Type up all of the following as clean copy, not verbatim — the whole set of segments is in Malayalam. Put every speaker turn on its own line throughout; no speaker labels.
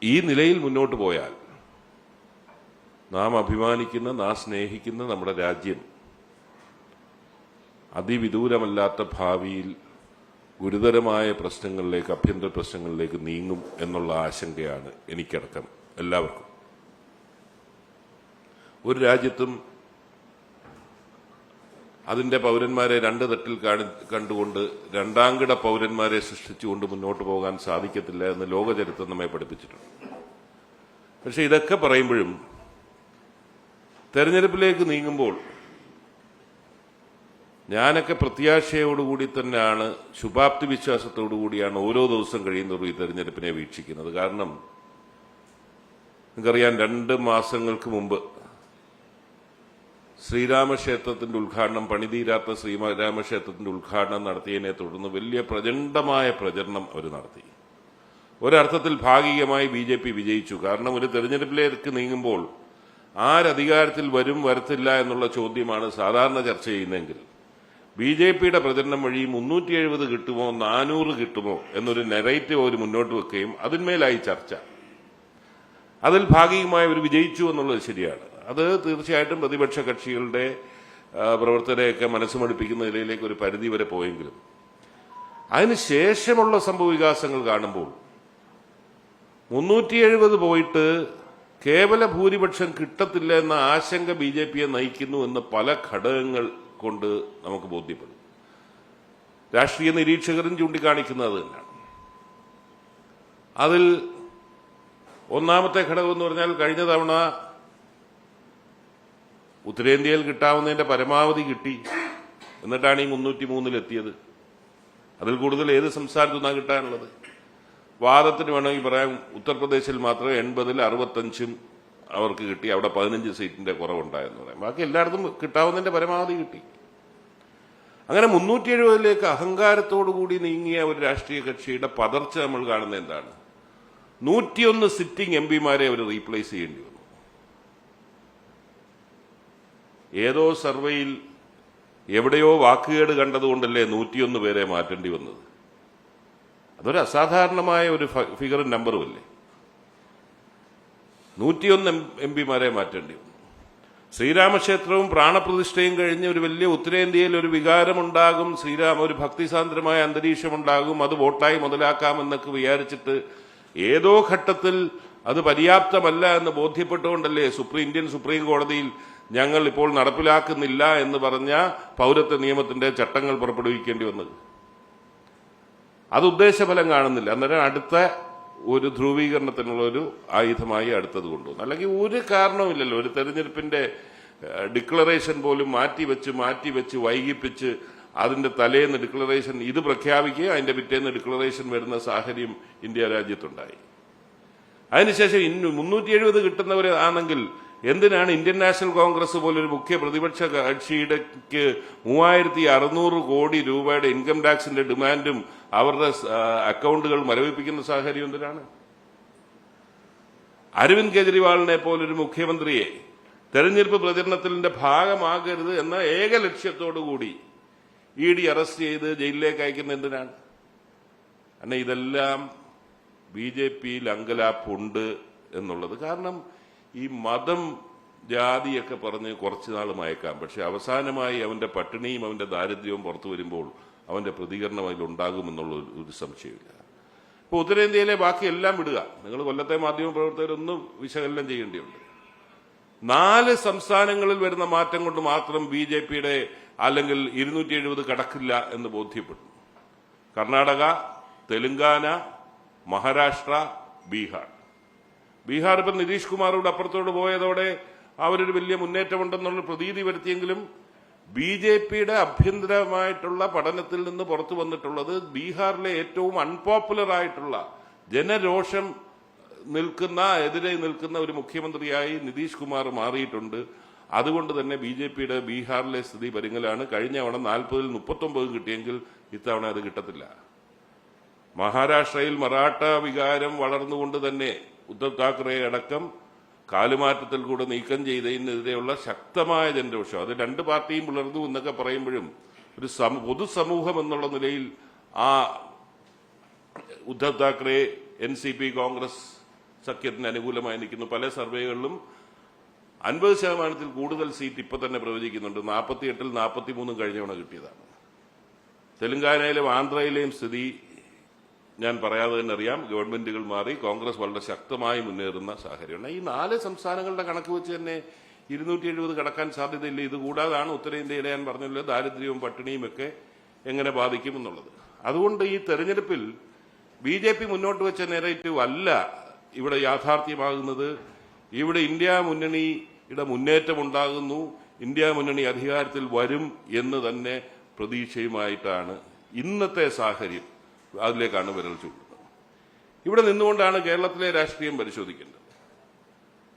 ഈ നിലയിൽ മുന്നോട്ട് പോയാൽ നാം അഭിമാനിക്കുന്ന, നാം സ്നേഹിക്കുന്ന നമ്മുടെ രാജ്യം അതിവിദൂരമല്ലാത്ത ഭാവിയിൽ ഗുരുതരമായ പ്രശ്നങ്ങളിലേക്ക്, ആഭ്യന്തര പ്രശ്നങ്ങളിലേക്ക് നീങ്ങും എന്നുള്ള ആശങ്കയാണ് എനിക്കടക്കം എല്ലാവർക്കും. ഒരു രാജ്യത്തും അതിന്റെ പൗരന്മാരെ രണ്ട് തട്ടിൽ കണ്ടുകൊണ്ട് രണ്ടാംകിട പൗരന്മാരെ സൃഷ്ടിച്ചുകൊണ്ട് മുന്നോട്ട് പോകാൻ സാധിക്കത്തില്ല എന്ന് ലോകചരിത്രം നമ്മെ പഠിപ്പിച്ചിട്ടുണ്ട്. പക്ഷെ ഇതൊക്കെ പറയുമ്പോഴും തെരഞ്ഞെടുപ്പിലേക്ക് നീങ്ങുമ്പോൾ ഞാനൊക്കെ പ്രത്യാശയോടുകൂടി തന്നെയാണ്, ശുഭാപ്തി വിശ്വാസത്തോടുകൂടിയാണ് ഓരോ ദിവസം കഴിയുന്നവരും ഈ തെരഞ്ഞെടുപ്പിനെ വീക്ഷിക്കുന്നത്. കാരണം നിങ്ങൾക്കറിയാം, 2 മാസങ്ങൾക്ക് മുമ്പ് ശ്രീരാമക്ഷേത്രത്തിന്റെ ഉദ്ഘാടനം, പണിതീരാത്ത ശ്രീരാമക്ഷേത്രത്തിന്റെ ഉദ്ഘാടനം നടത്തിയതിനെ തുടർന്ന് വലിയ പ്രചണ്ഡമായ പ്രചരണം അവർ നടത്തി. ഒരർത്ഥത്തിൽ ഭാഗികമായി BJP വിജയിച്ചു. കാരണം ഒരു തെരഞ്ഞെടുപ്പിലേക്ക് നീങ്ങുമ്പോൾ ആരധികാരത്തിൽ വരും വരത്തില്ല എന്നുള്ള ചോദ്യമാണ് സാധാരണ ചർച്ച ചെയ്യുന്നതെങ്കിൽ BJPയുടെ പ്രചരണം വഴി 370 കിട്ടുമോ 400 കിട്ടുമോ എന്നൊരു നെറേറ്റീവ് അവർ മുന്നോട്ട് വെക്കുകയും അതിന്മേലായി ചർച്ച. അതിൽ ഭാഗികമായി അവർ വിജയിച്ചു എന്നുള്ളത് ശരിയാണ്. അത് തീർച്ചയായിട്ടും പ്രതിപക്ഷ കക്ഷികളുടെ പ്രവർത്തകരെയൊക്കെ മനസ്സുമടുപ്പിക്കുന്ന നിലയിലേക്ക് ഒരു പരിധി വരെ പോയെങ്കിലും അതിനുശേഷമുള്ള സംഭവവികാസങ്ങൾ കാണുമ്പോൾ 370 പോയിട്ട് കേവല ഭൂരിപക്ഷം കിട്ടത്തില്ല എന്ന ആശങ്ക BJPയെ നയിക്കുന്നു എന്ന് പല ഘടകങ്ങൾ കൊണ്ട് നമുക്ക് ബോധ്യപ്പെടും. രാഷ്ട്രീയ നിരീക്ഷകരും ചൂണ്ടിക്കാണിക്കുന്നത് തന്നെയാണ്. അതിൽ ഒന്നാമത്തെ ഘടകം എന്ന് പറഞ്ഞാൽ, കഴിഞ്ഞ തവണ ഉത്തരേന്ത്യയിൽ കിട്ടാവുന്നതിന്റെ പരമാവധി കിട്ടി, എന്നിട്ടാണ് ഈ 303-ലെത്തിയത്. അതിൽ കൂടുതൽ ഏത് സംസ്ഥാനത്തു നിന്നാണ് കിട്ടാനുള്ളത്? വാദത്തിന് വേണമെങ്കിൽ പറയാം, ഉത്തർപ്രദേശിൽ മാത്രം 80-ൽ 65 അവർക്ക് കിട്ടി. അവിടെ 15 സീറ്റിന്റെ കുറവുണ്ടായെന്ന് പറയാം. ബാക്കി എല്ലായിടത്തും കിട്ടാവുന്നതിന്റെ പരമാവധി കിട്ടി. അങ്ങനെ 370-ലേക്ക് അഹങ്കാരത്തോടുകൂടി നീങ്ങിയ ഒരു രാഷ്ട്രീയ കക്ഷിയുടെ പതർച്ച നമ്മൾ കാണുന്നത് എന്താണ്? 101 സിറ്റിംഗ് MPമാരെ അവർ റീപ്ലേസ് ചെയ്യേണ്ടി വന്നു. ഏതോ സർവേയിൽ എവിടെയോ വാക്കുകേട് കണ്ടതുകൊണ്ടല്ലേ 101 പേരെ മാറ്റേണ്ടി വന്നത്. അതൊരു അസാധാരണമായ ഒരു ഫിഗർ നമ്പറുമല്ലേ. 101 MPമാരെ മാറ്റേണ്ടി വന്നു. ശ്രീരാമക്ഷേത്രവും പ്രാണപ്രതിഷ്ഠയും കഴിഞ്ഞ് ഒരു വലിയ ഉത്തരേന്ത്യയിൽ ഒരു വികാരമുണ്ടാകും, ഒരു ഭക്തിസാന്ദ്രമായ അന്തരീക്ഷമുണ്ടാകും, അത് വോട്ടായി മുതലാക്കാമെന്നൊക്കെ വിചാരിച്ചിട്ട് ഏതോ ഘട്ടത്തിൽ അത് പര്യാപ്തമല്ല എന്ന് ബോധ്യപ്പെട്ടുകൊണ്ടല്ലേ ഇന്ത്യൻ സുപ്രീം കോടതിയിൽ ഞങ്ങൾ ഇപ്പോൾ നടപ്പിലാക്കുന്നില്ല എന്ന് പറഞ്ഞ പൗരത്വ നിയമത്തിന്റെ ചട്ടങ്ങൾ പുറപ്പെടുവിക്കേണ്ടി വന്നത്. അത് ഉദ്ദേശഫലം കാണുന്നില്ല. അന്നേരം അടുത്ത ഒരു ധ്രുവീകരണത്തിനുള്ള ഒരു ആയുധമായി അടുത്തത് കൊണ്ടുവന്നു. അല്ലെങ്കിൽ ഒരു കാരണവുമില്ലല്ലോ ഒരു തെരഞ്ഞെടുപ്പിന്റെ ഡിക്ലറേഷൻ പോലും മാറ്റിവെച്ച് വൈകിപ്പിച്ച് അതിന്റെ തലേന്ന് ഡിക്ലറേഷൻ ഇത് പ്രഖ്യാപിക്കുക, അതിന്റെ പിറ്റേന്ന് ഡിക്ലറേഷൻ വരുന്ന സാഹചര്യം ഇന്ത്യ രാജ്യത്തുണ്ടായി. അതിനുശേഷം 370 കിട്ടുന്നവർ ആണെങ്കിൽ എന്തിനാണ് ഇന്ത്യൻ നാഷണൽ കോൺഗ്രസ് പോലൊരു മുഖ്യ പ്രതിപക്ഷ കക്ഷിയുടെ 3600 കോടി രൂപയുടെ ഇൻകം ടാക്സിന്റെ ഡിമാൻഡും അവരുടെ അക്കൗണ്ടുകൾ മരവിപ്പിക്കുന്ന സാഹചര്യം എന്തിനാണ്? അരവിന്ദ് കെജ്രിവാളിനെ പോലൊരു മുഖ്യമന്ത്രിയെ തെരഞ്ഞെടുപ്പ് പ്രചരണത്തിന്റെ ഭാഗമാകരുത് എന്ന ഏക ലക്ഷ്യത്തോടുകൂടി ED അറസ്റ്റ് ചെയ്ത് ജയിലിലേക്ക് അയക്കുന്ന എന്തിനാണ്? കാരണം ഇതെല്ലാം BJPയിൽ അങ്കലാപ്പുണ്ട് എന്നുള്ളത്. കാരണം ഈ മതം ജാതിയൊക്കെ പറഞ്ഞ് കുറച്ചുനാൾ മയക്കാം, പക്ഷെ അവസാനമായി അവന്റെ പട്ടിണിയും അവന്റെ ദാരിദ്ര്യവും പുറത്തു വരുമ്പോൾ അവന്റെ പ്രതികരണം അതിലുണ്ടാകുമെന്നുള്ള ഒരു സംശയമില്ല. ഇപ്പൊ ഉത്തരേന്ത്യയിലെ ബാക്കി എല്ലാം വിടുക, നിങ്ങൾ കൊല്ലത്തെ മാധ്യമപ്രവർത്തകരൊന്നും വിശകലനം ചെയ്യേണ്ടിയുണ്ട്. 4 സംസ്ഥാനങ്ങളിൽ വരുന്ന മാറ്റം കൊണ്ട് മാത്രം BJPയുടെ അല്ലെങ്കിൽ 270 കടക്കില്ല എന്ന് ബോധ്യപ്പെട്ടു. കർണാടക, തെലുങ്കാന, മഹാരാഷ്ട്ര, ബീഹാർ ഇപ്പം നിതീഷ് കുമാറോട് അപ്പുറത്തോട് പോയതോടെ അവരൊരു വലിയ മുന്നേറ്റമുണ്ടെന്നുള്ള പ്രതീതി വരുത്തിയെങ്കിലും BJPയുടെ ആഭ്യന്തരമായിട്ടുള്ള പഠനത്തിൽ നിന്ന് പുറത്തു വന്നിട്ടുള്ളത് ബീഹാറിലെ ഏറ്റവും അൺപോപ്പുലർ ആയിട്ടുള്ള ജനരോഷം എതിരെ നിൽക്കുന്ന ഒരു മുഖ്യമന്ത്രിയായി നിതീഷ് കുമാർ മാറിയിട്ടുണ്ട്. അതുകൊണ്ട് തന്നെ BJPയുടെ ബീഹാറിലെ സ്ഥിതി പരിങ്ങലാണ്. കഴിഞ്ഞ തവണ 40-ൽ 39 കിട്ടിയെങ്കിൽ ഇത്തവണ അത് കിട്ടത്തില്ല. മഹാരാഷ്ട്രയിൽ മറാഠ വികാരം വളർന്നുകൊണ്ട് തന്നെ ഉദ്ധവ് താക്കറെ അടക്കം കാലുമാറ്റത്തിൽ കൂടെ നീക്കം ചെയ്തതിനെതിരെയുള്ള ശക്തമായ ജനരോഷം അത് 2 പാർട്ടിയും പുലർന്നു എന്നൊക്കെ പറയുമ്പോഴും ഒരു പൊതുസമൂഹം എന്നുള്ള നിലയിൽ ആ ഉദ്ധവ് താക്കറെ, NCP, കോൺഗ്രസ് സഖ്യത്തിന് അനുകൂലമായി നിൽക്കുന്നു. പല സർവേകളിലും 50% കൂടുതൽ സീറ്റ് ഇപ്പൊ തന്നെ പ്രവചിക്കുന്നുണ്ട്. 48-ൽ 43 കഴിഞ്ഞവണ കിട്ടിയതാണ്. തെലങ്കാനയിലും ആന്ധ്രയിലെയും സ്ഥിതി ഞാൻ പറയാതെ തന്നെ അറിയാം. ഗവൺമെന്റുകൾ മാറി കോൺഗ്രസ് വളരെ ശക്തമായി മുന്നേറുന്ന സാഹചര്യമാണ്. ഈ 4 സംസ്ഥാനങ്ങളുടെ കണക്ക് വെച്ച് തന്നെ 270 കടക്കാൻ സാധ്യതയില്ല. ഇതുകൂടാതാണ് ഉത്തരേന്ത്യയിലെ ഞാൻ പറഞ്ഞല്ലോ ദാരിദ്ര്യവും പട്ടിണിയും ഒക്കെ എങ്ങനെ ബാധിക്കുമെന്നുള്ളത്. അതുകൊണ്ട് ഈ തെരഞ്ഞെടുപ്പിൽ BJP മുന്നോട്ട് വെച്ച നെറേറ്റീവ് അല്ല ഇവിടെ യാഥാർത്ഥ്യമാകുന്നത്. ഇവിടെ ഇന്ത്യ മുന്നണിയുടെ മുന്നേറ്റം ഉണ്ടാകുന്നു, ഇന്ത്യ മുന്നണി അധികാരത്തിൽ വരും എന്ന് തന്നെ പ്രതീക്ഷയുമായിട്ടാണ് ഇന്നത്തെ സാഹചര്യം. അതിലേക്കാണ് വിരൽ ചൂണ്ടുന്നത്. ഇവിടെ നിന്നുകൊണ്ടാണ് കേരളത്തിലെ രാഷ്ട്രീയം പരിശോധിക്കേണ്ടത്.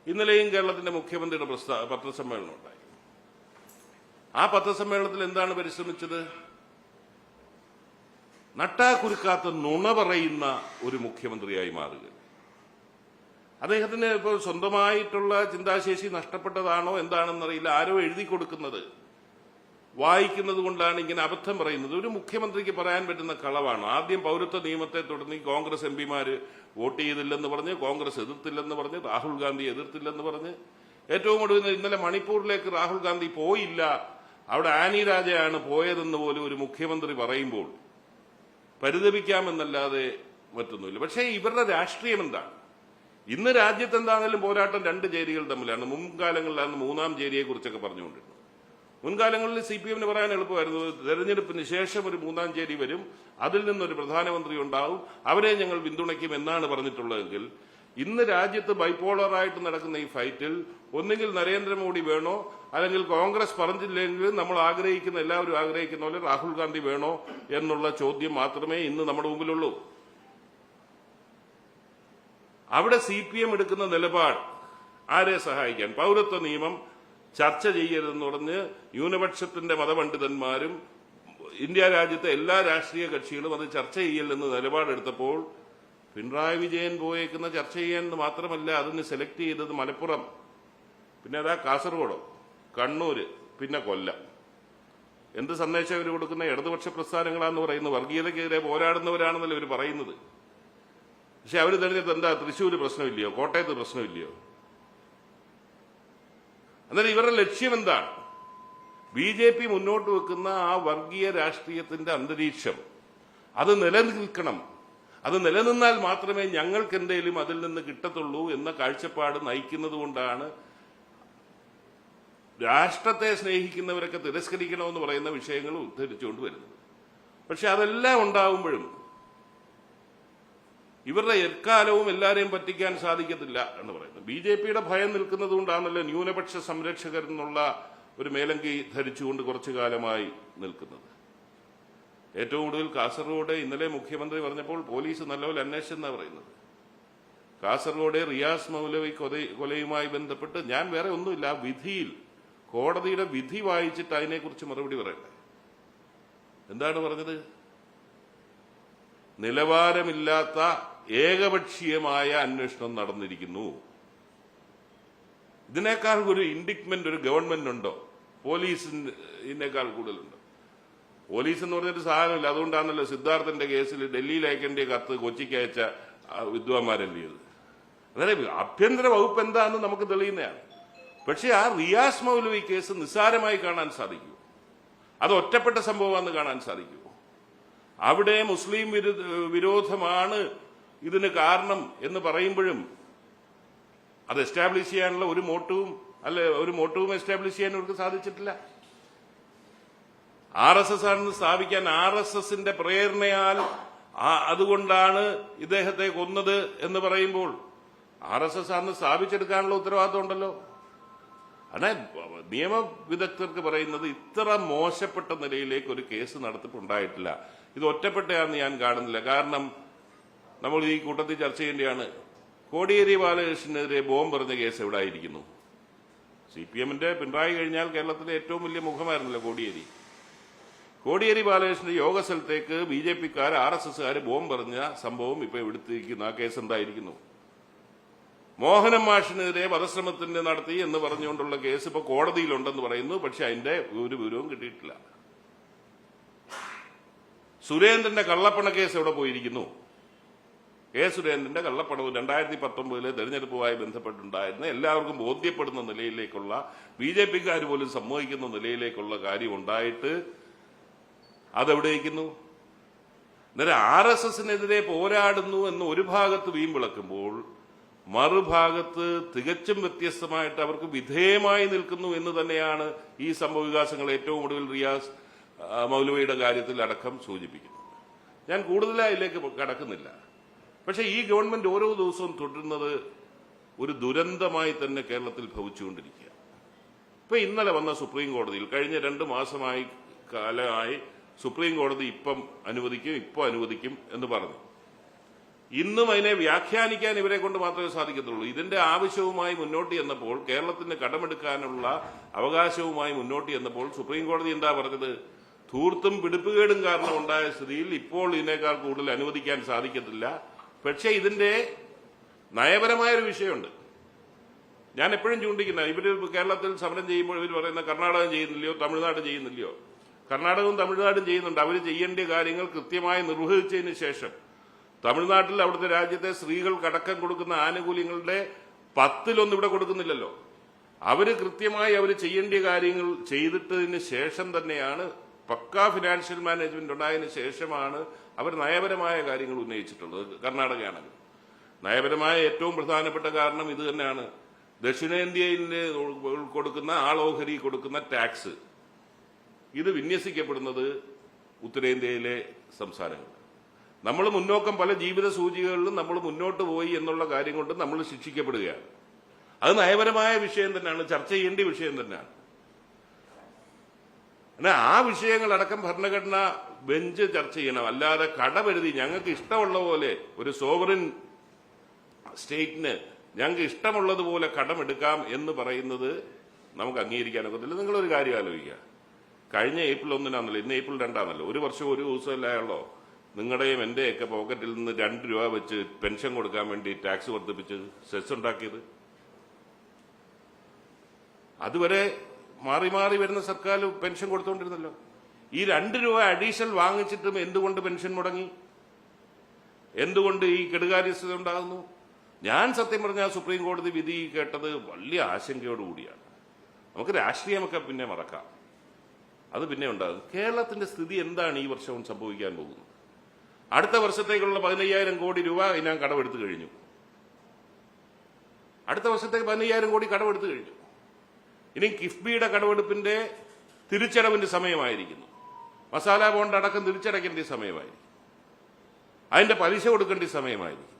ഇന്നലെയും കേരളത്തിന്റെ മുഖ്യമന്ത്രിയുടെ പത്രസമ്മേളനം ഉണ്ടായി. ആ പത്രസമ്മേളനത്തിൽ എന്താണ് പരിശ്രമിച്ചത്? നട്ടാക്കുരുക്കാത്ത നുണ പറയുന്ന ഒരു മുഖ്യമന്ത്രിയായി മാറുക. അദ്ദേഹത്തിന് ഇപ്പോൾ സ്വന്തമായിട്ടുള്ള ചിന്താശേഷി നഷ്ടപ്പെട്ടതാണോ എന്താണെന്നറിയില്ല. ആരോ എഴുതി കൊടുക്കുന്നത് വായിക്കുന്നത് കൊണ്ടാണ് ഇങ്ങനെ അബദ്ധം പറയുന്നത്. ഒരു മുഖ്യമന്ത്രിക്ക് പറയാൻ പറ്റുന്ന കളവാണ്. ആദ്യം പൗരത്വ നിയമത്തെ തുടർന്ന് കോൺഗ്രസ് എംപിമാര് വോട്ട് ചെയ്തില്ലെന്ന് പറഞ്ഞ്, കോൺഗ്രസ് എതിർത്തില്ലെന്ന് പറഞ്ഞ്, രാഹുൽ ഗാന്ധി എതിർത്തില്ലെന്ന് പറഞ്ഞ്, ഏറ്റവും ഒടുവിൽ ഇന്നലെ മണിപ്പൂരിലേക്ക് രാഹുൽ ഗാന്ധി പോയില്ല, അവിടെ ആനി രാജയാണ് പോയതെന്ന് പോലും ഒരു മുഖ്യമന്ത്രി പറയുമ്പോൾ പരിതപിക്കാമെന്നല്ലാതെ മറ്റൊന്നുമില്ല. പക്ഷേ ഇവരുടെ രാഷ്ട്രീയം എന്താണ്? ഇന്ന് രാജ്യത്ത് എന്താണെങ്കിലും പോരാട്ടം 2 ചേരികൾ തമ്മിലാണ്. മുൻകാലങ്ങളിലാണ് 3-ാം ചേരിയെ കുറിച്ചൊക്കെ പറഞ്ഞുകൊണ്ടിരുന്നത്. മുൻകാലങ്ങളിൽ CPM-ന് പറയാൻ എളുപ്പമായിരുന്നു. തെരഞ്ഞെടുപ്പിന് ശേഷം ഒരു 3-ാം ചേരി വരും, അതിൽ നിന്നൊരു പ്രധാനമന്ത്രി ഉണ്ടാവും, അവരെ ഞങ്ങൾ പിന്തുണയ്ക്കും എന്നാണ് പറഞ്ഞിട്ടുള്ളതെങ്കിൽ ഇന്ന് രാജ്യത്ത് ബൈപോളറായിട്ട് നടക്കുന്ന ഈ ഫൈറ്റിൽ ഒന്നുകിൽ നരേന്ദ്രമോദി വേണോ, അല്ലെങ്കിൽ കോൺഗ്രസ് പറഞ്ഞില്ലെങ്കിൽ നമ്മൾ ആഗ്രഹിക്കുന്ന എല്ലാവരും ആഗ്രഹിക്കുന്ന പോലെ രാഹുൽ ഗാന്ധി വേണോ എന്നുള്ള ചോദ്യം മാത്രമേ ഇന്ന് നമ്മുടെ മുമ്പിലുള്ളൂ. അവിടെ CPM എടുക്കുന്ന നിലപാട് ആരെ സഹായിക്കാൻ? പൗരത്വ നിയമം ചർച്ച ചെയ്യരുതെന്ന് പറഞ്ഞ് ന്യൂനപക്ഷത്തിന്റെ മതപണ്ഡിതന്മാരും ഇന്ത്യ രാജ്യത്തെ എല്ലാ രാഷ്ട്രീയ കക്ഷികളും അത് ചർച്ച ചെയ്യില്ലെന്ന് നിലപാടെടുത്തപ്പോൾ പിണറായി വിജയൻ പോയേക്കുന്ന ചർച്ച ചെയ്യാൻ മാത്രമല്ല, അതിന് സെലക്ട് ചെയ്തത് മലപ്പുറം, പിന്നെ അതാ കാസർഗോഡ്, കണ്ണൂര്, പിന്നെ കൊല്ലം. എന്ത് സന്ദേശം ഇവർ കൊടുക്കുന്ന? ഇടതുപക്ഷ പ്രസ്ഥാനങ്ങളാന്ന് പറയുന്നത് വർഗീയതയ്ക്കെതിരെ പോരാടുന്നവരാണെന്നല്ലേ ഇവർ പറയുന്നത്. പക്ഷെ അവർ തെരഞ്ഞെടുത്ത് എന്താ? തൃശ്ശൂര് പ്രശ്നമില്ലയോ? കോട്ടയത്ത് പ്രശ്നമില്ലയോ? എന്നാൽ ഇവരുടെ ലക്ഷ്യം എന്താണ്? BJP മുന്നോട്ട് വെക്കുന്ന ആ വർഗീയ രാഷ്ട്രീയത്തിന്റെ അന്തരീക്ഷം അത് നിലനിൽക്കണം, അത് നിലനിന്നാൽ മാത്രമേ ഞങ്ങൾക്ക് എന്തെങ്കിലും അതിൽ നിന്ന് കിട്ടത്തുള്ളൂ എന്ന കാഴ്ചപ്പാട് നയിക്കുന്നത് കൊണ്ടാണ് രാഷ്ട്രത്തെ സ്നേഹിക്കുന്നവരൊക്കെ തിരസ്കരിക്കണമെന്ന് പറയുന്ന വിഷയങ്ങൾ ഉദ്ധരിച്ചുകൊണ്ട് വരുന്നത്. പക്ഷെ അതെല്ലാം ഉണ്ടാവുമ്പോഴും ഇവരുടെ എക്കാലവും എല്ലാവരെയും പറ്റിക്കാൻ സാധിക്കത്തില്ല എന്ന് പറയുന്നത്. BJP-യുടെ ഭയം നിൽക്കുന്നത് കൊണ്ടാണല്ലോ ന്യൂനപക്ഷ സംരക്ഷകർ എന്നുള്ള ഒരു മേലങ്കി ധരിച്ചുകൊണ്ട് കുറച്ചു കാലമായി നിൽക്കുന്നത്. ഏറ്റവും കൂടുതൽ കാസർഗോഡ് ഇന്നലെ മുഖ്യമന്ത്രി പറഞ്ഞപ്പോൾ പോലീസ് നല്ലപോലെ അന്വേഷിച്ചു എന്നാണ് പറയുന്നത്. കാസർഗോഡ് റിയാസ് മൗലവി കൊലയുമായി ബന്ധപ്പെട്ട് ഞാൻ വേറെ ഒന്നുമില്ല, ആ വിധിയിൽ കോടതിയുടെ വിധി വായിച്ചിട്ട് അതിനെക്കുറിച്ച് മറുപടി പറയട്ടെ. എന്താണ് പറഞ്ഞത്? നിലവാരമില്ലാത്ത ഏകപക്ഷീയമായ അന്വേഷണം നടന്നിരിക്കുന്നു. ഇതിനേക്കാൾ ഒരു ഇൻഡിക്മെന്റ് ഒരു ഗവൺമെന്റ് ഉണ്ടോ? പോലീസിനേക്കാൾ കൂടുതലുണ്ടോ? പോലീസ് എന്ന് പറഞ്ഞൊരു സാധനമില്ല. അതുകൊണ്ടാണല്ലോ സിദ്ധാർത്ഥന്റെ കേസിൽ ഡൽഹിയിൽ അയക്കേണ്ട കത്ത് കൊച്ചിക്ക് അയച്ച വിദ്വാന്മാരല്ലിയത്. അതായത് ആഭ്യന്തര വകുപ്പ് എന്താണെന്ന് നമുക്ക് തെളിയുന്നതാണ്. പക്ഷെ ആ റിയാസ് മൗലവി കേസ് നിസ്സാരമായി കാണാൻ സാധിക്കുമോ? അത് ഒറ്റപ്പെട്ട സംഭവമാണെന്ന് കാണാൻ സാധിക്കുമോ? അവിടെ മുസ്ലിം വിരോധമാണ് ഇതിന് കാരണം എന്ന് പറയുമ്പോഴും അത് എസ്റ്റാബ്ലിഷ് ചെയ്യാനുള്ള ഒരു മോട്ടവും എസ്റ്റാബ്ലിഷ് ചെയ്യാൻ അവർക്ക് സാധിച്ചിട്ടില്ല. RSS ആണെന്ന് സ്ഥാപിക്കാൻ RSSന്റെ പ്രേരണയാൽ അതുകൊണ്ടാണ് ഇദ്ദേഹത്തെ കൊന്നത് എന്ന് പറയുമ്പോൾ RSS ആണെന്ന് സ്ഥാപിച്ചെടുക്കാനുള്ള ഉത്തരവാദിത്വം ഉണ്ടല്ലോ. എന്നാൽ നിയമവിദഗ്ധർക്ക് പറയുന്നത് ഇത്ര മോശപ്പെട്ട നിലയിലേക്ക് ഒരു കേസ് നടത്തിപ്പുണ്ടായിട്ടില്ല. ഇത് ഒറ്റപ്പെട്ടയാണെന്ന് ഞാൻ കാണുന്നില്ല. കാരണം നമ്മൾ ഈ കൂട്ടത്തിൽ ചർച്ച ചെയ്യേണ്ടതാണ്. കോടിയേരി ബാലകൃഷ്ണനെതിരെ ബോംബ് എറിഞ്ഞ കേസ് എവിടെ ആയിരിക്കുന്നു? CPM-ന്റെ പിണറായി കഴിഞ്ഞാൽ കേരളത്തിലെ ഏറ്റവും വലിയ മുഖമായിരുന്നല്ലോ കോടിയേരി ബാലകൃഷ്ണന്റെ യോഗ സ്ഥലത്തേക്ക് BJP-ക്കാർ RSS-കാർ ബോംബ് എറിഞ്ഞ സംഭവം ഇപ്പൊ എടുത്തിരിക്കുന്നു. ആ കേസ് എന്തായിരിക്കുന്നു? മോഹനം മാഷിനെതിരെ വധശ്രമത്തിന് നടത്തി എന്ന് പറഞ്ഞുകൊണ്ടുള്ള കേസ് ഇപ്പൊ കോടതിയിലുണ്ടെന്ന് പറയുന്നു. പക്ഷെ അതിന്റെ ഒരു വിവരവും കിട്ടിയിട്ടില്ല. സുരേന്ദ്രന്റെ കള്ളപ്പണ കേസ് എവിടെ പോയിരിക്കുന്നു? സുരേന്ദ്രന്റെ കള്ളപ്പണവും 2019 തെരഞ്ഞെടുപ്പുമായി ബന്ധപ്പെട്ടുണ്ടായിരുന്ന എല്ലാവർക്കും ബോധ്യപ്പെടുന്ന നിലയിലേക്കുള്ള BJPക്കാർ പോലും സമ്മതിക്കുന്ന നിലയിലേക്കുള്ള കാര്യം ഉണ്ടായിട്ട് അതെവിടേക്കുന്നു? അന്നേരം RSSനെതിരെ പോരാടുന്നു എന്ന് ഒരു ഭാഗത്ത് വീമ്പിളക്കുമ്പോൾ മറുഭാഗത്ത് തികച്ചും വ്യത്യസ്തമായിട്ട് അവർക്ക് വിധേയമായി നിൽക്കുന്നു എന്ന് തന്നെയാണ് ഈ സംഭവവികാസങ്ങൾ ഏറ്റവും ഒടുവിൽ റിയാസ് മൗലവിയുടെ കാര്യത്തിൽ അടക്കം സൂചിപ്പിക്കുന്നത്. ഞാൻ കൂടുതലായി ഇതിലേക്ക് കടക്കുന്നില്ല. പക്ഷെ ഈ ഗവൺമെന്റ് ഓരോ ദിവസവും തുടരുന്നത് ഒരു ദുരന്തമായി തന്നെ കേരളത്തിൽ ഭവിച്ചുകൊണ്ടിരിക്കുക. ഇപ്പൊ ഇന്നലെ വന്ന സുപ്രീം കോടതിയിൽ കഴിഞ്ഞ 2 മാസമായി കാലമായി സുപ്രീം കോടതി ഇപ്പം അനുവദിക്കും എന്ന് പറഞ്ഞു. ഇന്നും അതിനെ വ്യാഖ്യാനിക്കാൻ ഇവരെ കൊണ്ട് മാത്രമേ സാധിക്കത്തുള്ളൂ. ഇതിന്റെ ആവശ്യവുമായി മുന്നോട്ട് ചെന്നപ്പോൾ, കേരളത്തിന് കടമെടുക്കാനുള്ള അവകാശവുമായി മുന്നോട്ട് ചെന്നപ്പോൾ സുപ്രീം കോടതി എന്താ പറഞ്ഞത്? ധൂർത്തും പിടിപ്പുകേടും കാരണം ഉണ്ടായ സ്ഥിതിയിൽ ഇപ്പോൾ ഇതിനേക്കാൾ കൂടുതൽ അനുവദിക്കാൻ സാധിക്കത്തില്ല. പക്ഷേ ഇതിന്റെ നയപരമായൊരു വിഷയമുണ്ട്. ഞാൻ എപ്പോഴും ചൂണ്ടിക്കുന്ന, ഇവര് കേരളത്തിൽ സമരം ചെയ്യുമ്പോൾ ഇവർ പറയുന്ന കർണാടകം ചെയ്യുന്നില്ലയോ, തമിഴ്നാട് ചെയ്യുന്നില്ലയോ? കർണാടകവും തമിഴ്നാടും ചെയ്യുന്നുണ്ട്. അവർ ചെയ്യേണ്ട കാര്യങ്ങൾ കൃത്യമായി നിർവഹിച്ചതിന് ശേഷം തമിഴ്നാട്ടിൽ അവിടുത്തെ രാജ്യത്തെ സ്ത്രീകൾക്ക് അടക്കം കൊടുക്കുന്ന ആനുകൂല്യങ്ങളുടെ 10% ഇവിടെ കൊടുക്കുന്നില്ലല്ലോ. അവര് കൃത്യമായി അവർ ചെയ്യേണ്ട കാര്യങ്ങൾ ചെയ്തിട്ടതിന് ശേഷം തന്നെയാണ്, പക്കാ ഫിനാൻഷ്യൽ മാനേജ്മെന്റ് ഉണ്ടായതിനു ശേഷമാണ് അവർ നയപരമായ കാര്യങ്ങൾ ഉന്നയിച്ചിട്ടുള്ളത്. കർണാടകയാണെങ്കിൽ നയപരമായ ഏറ്റവും പ്രധാനപ്പെട്ട കാരണം ഇത് തന്നെയാണ്. ദക്ഷിണേന്ത്യയിൽ കൊടുക്കുന്ന ആളോഹരി കൊടുക്കുന്ന ടാക്സ് ഇത് വിന്യസിക്കപ്പെടുന്നത് ഉത്തരേന്ത്യയിലെ സംസ്ഥാനങ്ങൾ. നമ്മൾ മുന്നോക്കം പല ജീവിത സൂചികകളിലും നമ്മൾ മുന്നോട്ട് പോയി എന്നുള്ള കാര്യം കൊണ്ട് നമ്മൾ ശിക്ഷിക്കപ്പെടുകയാണ്. അത് നയപരമായ വിഷയം തന്നെയാണ്, ചർച്ച ചെയ്യേണ്ട വിഷയം തന്നെയാണ്. എന്നാൽ ആ വിഷയങ്ങളടക്കം ഭരണഘടന ബെഞ്ച് ചർച്ച ചെയ്യണം. അല്ലാതെ കടമെഴുതി ഞങ്ങൾക്ക് ഇഷ്ടമുള്ള പോലെ ഒരു സോവറിൻ സ്റ്റേറ്റിന് ഞങ്ങൾക്ക് ഇഷ്ടമുള്ളതുപോലെ കടമെടുക്കാം എന്ന് പറയുന്നത് നമുക്ക് അംഗീകരിക്കാനൊക്കത്തില്ല. നിങ്ങളൊരു കാര്യം ആലോചിക്കുക. കഴിഞ്ഞ April 1 ഇന്ന് April 2 ഒരു വർഷം ഒരു ദിവസമല്ലായുള്ളോ നിങ്ങളുടെയും എന്റെയൊക്കെ പോക്കറ്റിൽ നിന്ന് 2 രൂപ വെച്ച് പെൻഷൻ കൊടുക്കാൻ വേണ്ടി ടാക്സ് വർദ്ധിപ്പിച്ച് സെസ് ഉണ്ടാക്കിയത്? അതുവരെ മാറി മാറി വരുന്ന സർക്കാർ പെൻഷൻ കൊടുത്തുകൊണ്ടിരുന്നല്ലോ. ഈ 2 രൂപ അഡീഷണൽ വാങ്ങിച്ചിട്ടും എന്തുകൊണ്ട് പെൻഷൻ മുടങ്ങി? എന്തുകൊണ്ട് ഈ കെടുകാര്യസ്ഥത ഉണ്ടാകുന്നു? ഞാൻ സത്യം പറഞ്ഞാൽ സുപ്രീം കോടതി വിധി കേട്ടത് വലിയ ആശങ്കയോടുകൂടിയാണ്. നമുക്ക് രാഷ്ട്രീയമൊക്കെ പിന്നെ മറക്കാം, അത് പിന്നെ ഉണ്ടാകും. കേരളത്തിന്റെ സ്ഥിതി എന്താണ് ഈ വർഷവും സംഭവിക്കാൻ പോകുന്നത്? അടുത്ത വർഷത്തേക്കുള്ള 15,000 കോടി രൂപ ഞാൻ കടമെടുത്തു കഴിഞ്ഞു. അടുത്ത വർഷത്തേക്ക് 15,000 കോടി കടമെടുത്തു കഴിഞ്ഞു. ഇനി കിഫ്ബിയുടെ കടമെടുപ്പിന്റെ തിരിച്ചടവിന്റെ സമയമായിരിക്കുന്നു. മസാല ബോണ്ട് അടക്കം തിരിച്ചടയ്ക്കേണ്ട സമയമായി, അതിന്റെ പലിശ കൊടുക്കേണ്ട സമയമായിരിക്കും.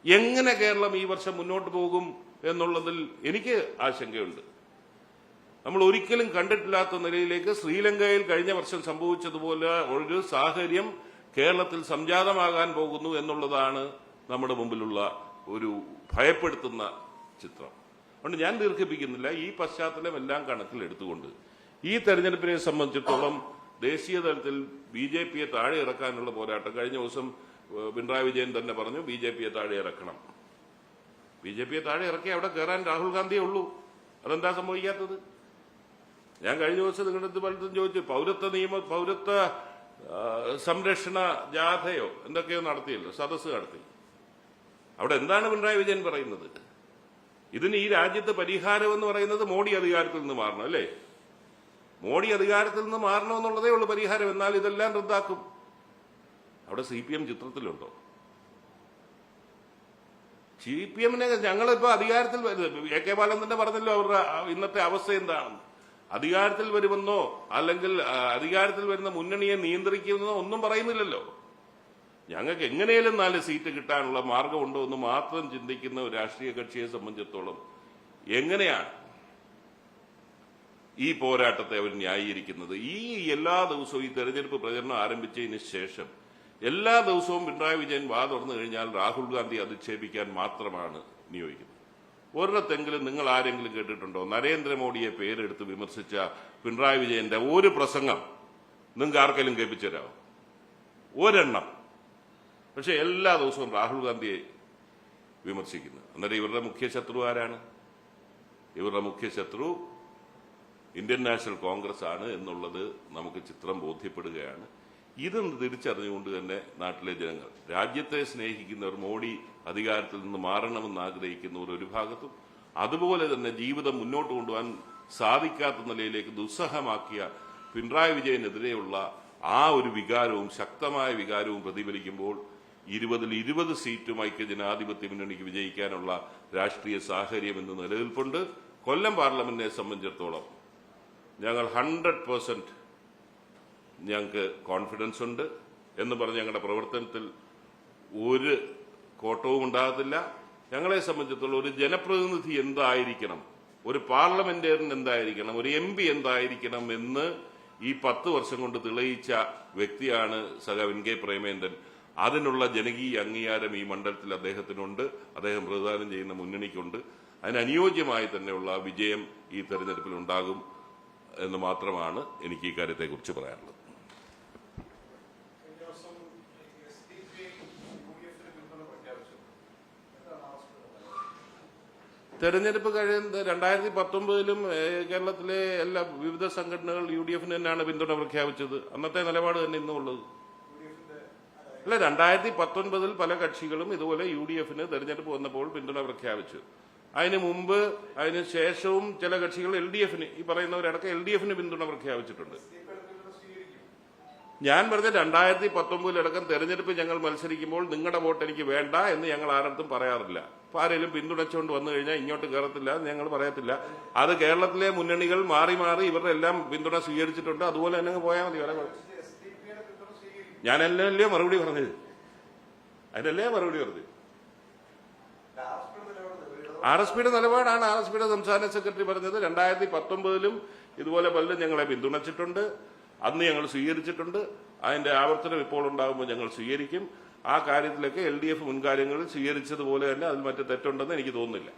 എങ്ങനെ കേരളം ഈ വർഷം മുന്നോട്ട് പോകും എന്നുള്ളതിൽ എനിക്ക് ആശങ്കയുണ്ട്. നമ്മൾ ഒരിക്കലും കണ്ടിട്ടില്ലാത്ത നിലയിലേക്ക് ശ്രീലങ്കയിൽ കഴിഞ്ഞ വർഷം സംഭവിച്ചതുപോലെ ഒരു സാഹചര്യം കേരളത്തിൽ സംജാതമാകാൻ പോകുന്നു എന്നുള്ളതാണ് നമ്മുടെ മുമ്പിലുള്ള ഒരു ഭയപ്പെടുത്തുന്ന ചിത്രം. അതുകൊണ്ട് ഞാൻ ദീർഘിപ്പിക്കുന്നില്ല. ഈ പശ്ചാത്തലം എല്ലാം കണക്കിലെടുത്തുകൊണ്ട് ഈ തെരഞ്ഞെടുപ്പിനെ സംബന്ധിച്ചിടത്തോളം ദേശീയ തലത്തിൽ BJPയെ താഴെ ഇറക്കാനുള്ള പോരാട്ടം കഴിഞ്ഞ ദിവസം പിണറായി വിജയൻ തന്നെ പറഞ്ഞു, BJPയെ താഴെ ഇറക്കണം. BJPയെ താഴെ ഇറക്കി അവിടെ കയറാൻ രാഹുൽ ഗാന്ധിയേ ഉള്ളൂ. അതെന്താ സംഭവിക്കാത്തത്? ഞാൻ കഴിഞ്ഞ ദിവസം നിങ്ങളുടെ അടുത്ത് പലതും ചോദിച്ചു. പൗരത്വ സംരക്ഷണ ജാഥയോ എന്തൊക്കെയോ നടത്തിയല്ലോ, സദസ്സ് നടത്തി. അവിടെ എന്താണ് പിണറായി വിജയൻ പറയുന്നത്? ഇതിന് ഈ രാജ്യത്ത് പരിഹാരം എന്ന് പറയുന്നത് മോഡി അധികാരത്തിൽ നിന്ന് മാറണം, അല്ലേ? മോഡി അധികാരത്തിൽ നിന്ന് മാറണമെന്നുള്ളതേ ഉള്ളൂ പരിഹാരം. എന്നാൽ ഇതെല്ലാം റദ്ദാക്കും. അവിടെ CPM ചിത്രത്തിലുണ്ടോ? CPMനെ ഞങ്ങളിപ്പോ അധികാരത്തിൽ AK ബാലൻ തന്നെ പറഞ്ഞല്ലോ അവരുടെ ഇന്നത്തെ അവസ്ഥ എന്താണെന്ന്. അധികാരത്തിൽ വരുമെന്നോ അല്ലെങ്കിൽ അധികാരത്തിൽ വരുന്ന മുന്നണിയെ നിയന്ത്രിക്കുമെന്നോ ഒന്നും പറയുന്നില്ലല്ലോ. ഞങ്ങൾക്ക് എങ്ങനെയും 4 സീറ്റ് കിട്ടാനുള്ള മാർഗമുണ്ടോ എന്ന് മാത്രം ചിന്തിക്കുന്ന ഒരു രാഷ്ട്രീയ കക്ഷിയെ സംബന്ധിച്ചിടത്തോളം എങ്ങനെയാണ് ഈ പോരാട്ടത്തെ അവർ ന്യായീകരിക്കുന്നത്? ഈ എല്ലാ ദിവസവും ഈ തെരഞ്ഞെടുപ്പ് പ്രചരണം ആരംഭിച്ചതിന് ശേഷം എല്ലാ ദിവസവും പിണറായി വിജയൻ വാ തുറന്നു കഴിഞ്ഞാൽ രാഹുൽ ഗാന്ധി അധിക്ഷേപിക്കാൻ മാത്രമാണ് നിയോഗിക്കുന്നത്. ഒരിടത്തെങ്കിലും നിങ്ങൾ ആരെങ്കിലും കേട്ടിട്ടുണ്ടോ നരേന്ദ്രമോദിയെ പേരെടുത്ത് വിമർശിച്ച പിണറായി വിജയന്റെ ഒരു പ്രസംഗം നിങ്ങൾക്ക് ആർക്കെങ്കിലും കേൾപ്പിച്ചു തരാമോ? ഒരെണ്ണം. പക്ഷെ എല്ലാ ദിവസവും രാഹുൽ ഗാന്ധിയെ വിമർശിക്കുന്നു. അന്നേരം ഇവരുടെ മുഖ്യ ശത്രു ആരാണ്? ഇവരുടെ മുഖ്യ ശത്രു ഇന്ത്യൻ നാഷണൽ കോൺഗ്രസ് ആണ് എന്നുള്ളത് നമുക്ക് ചിത്രം ബോധ്യപ്പെടുകയാണ്. ഇതൊന്ന് തിരിച്ചറിഞ്ഞുകൊണ്ട് തന്നെ നാട്ടിലെ ജനങ്ങൾ, രാജ്യത്തെ സ്നേഹിക്കുന്നവർ, മോഡി അധികാരത്തിൽ നിന്ന് മാറണമെന്ന് ആഗ്രഹിക്കുന്നവർ ഒരു ഭാഗത്തും, അതുപോലെ തന്നെ ജീവിതം മുന്നോട്ട് കൊണ്ടുപോകാൻ സാധിക്കാത്ത നിലയിലേക്ക് ദുസ്സഹമാക്കിയ പിണറായി വിജയനെതിരെയുള്ള ആ ഒരു വികാരവും, ശക്തമായ വികാരവും പ്രതിഫലിക്കുമ്പോൾ 20 സീറ്റും ഐക്യ ജനാധിപത്യ മുന്നണിക്ക് വിജയിക്കാനുള്ള രാഷ്ട്രീയ സാഹചര്യം ഇന്ന് നിലനിൽപ്പുണ്ട്. കൊല്ലം പാർലമെന്റിനെ സംബന്ധിച്ചിടത്തോളം ഞങ്ങൾ 100% ഞങ്ങൾക്ക് കോൺഫിഡൻസ് ഉണ്ട് എന്ന് പറഞ്ഞ് ഞങ്ങളുടെ പ്രവർത്തനത്തിൽ ഒരു കോട്ടവും ഉണ്ടാകത്തില്ല. ഞങ്ങളെ സംബന്ധിച്ചിടത്തോളം ഒരു ജനപ്രതിനിധി എന്തായിരിക്കണം, ഒരു പാർലമെന്റേറിയൻ എന്തായിരിക്കണം, ഒരു MP എന്തായിരിക്കണം എന്ന് ഈ 10 വർഷം കൊണ്ട് തെളിയിച്ച വ്യക്തിയാണ് സഖാവ് NK പ്രേമേന്ദ്രൻ. അതിനുള്ള ജനകീയ അംഗീകാരം ഈ മണ്ഡലത്തിൽ അദ്ദേഹത്തിനുണ്ട്, അദ്ദേഹം പ്രതിദാനം ചെയ്യുന്ന മുന്നണിക്കുണ്ട്. അതിനനുയോജ്യമായി തന്നെയുള്ള വിജയം ഈ തെരഞ്ഞെടുപ്പിൽ ഉണ്ടാകും എന്ന് മാത്രമാണ് എനിക്ക് ഈ കാര്യത്തെക്കുറിച്ച് പറയാനുള്ളത്. തെരഞ്ഞെടുപ്പ് കഴിയുന്നത് 2019 കേരളത്തിലെ എല്ലാ വിവിധ സംഘടനകൾ UDF തന്നെയാണ് പിന്തുണ പ്രഖ്യാപിച്ചത്. അന്നത്തെ നിലപാട് തന്നെ ഇന്നും ഉള്ളത്. അല്ല, 2019 പല കക്ഷികളും ഇതുപോലെ UDF തെരഞ്ഞെടുപ്പ് വന്നപ്പോൾ പിന്തുണ പ്രഖ്യാപിച്ചു. അതിന് മുമ്പ്, അതിന് ശേഷവും ചില കക്ഷികൾ LDF, ഈ പറയുന്നവരടക്കം LDF പിന്തുണ പ്രഖ്യാപിച്ചിട്ടുണ്ട്. ഞാൻ പറഞ്ഞ 2019 തെരഞ്ഞെടുപ്പ് ഞങ്ങൾ മത്സരിക്കുമ്പോൾ നിങ്ങളുടെ വോട്ട് എനിക്ക് വേണ്ട എന്ന് ഞങ്ങൾ ആരടുത്തും പറയാറില്ല. അപ്പൊ ആരെങ്കിലും പിന്തുണച്ചുകൊണ്ട് വന്നു കഴിഞ്ഞാൽ ഇങ്ങോട്ട് കയറത്തില്ല എന്ന് ഞങ്ങൾ പറയത്തില്ല. അത് കേരളത്തിലെ മുന്നണികൾ മാറി മാറി ഇവരുടെ എല്ലാം പിന്തുണ സ്വീകരിച്ചിട്ടുണ്ട്. അതുപോലെ തന്നെ പോയാൽ മതി. ഞാനല്ലേ മറുപടി പറഞ്ഞത്, അതിനല്ലേ മറുപടി പറഞ്ഞത്. RSPയുടെ നിലപാടാണ് RSPയുടെ സംസ്ഥാന സെക്രട്ടറി പറഞ്ഞത്. 2019 ഇതുപോലെ പലരും ഞങ്ങളെ പിന്തുണച്ചിട്ടുണ്ട്, അന്ന് ഞങ്ങൾ സ്വീകരിച്ചിട്ടുണ്ട്. അതിന്റെ ആവർത്തനം ഇപ്പോൾ ഉണ്ടാകുമ്പോൾ ഞങ്ങൾ സ്വീകരിക്കും. ആ കാര്യത്തിലൊക്കെ LDF മുൻകാര്യങ്ങളിൽ സ്വീകരിച്ചതുപോലെ തന്നെ അതിൽ മറ്റു തെറ്റുണ്ടെന്ന് എനിക്ക് തോന്നുന്നില്ല.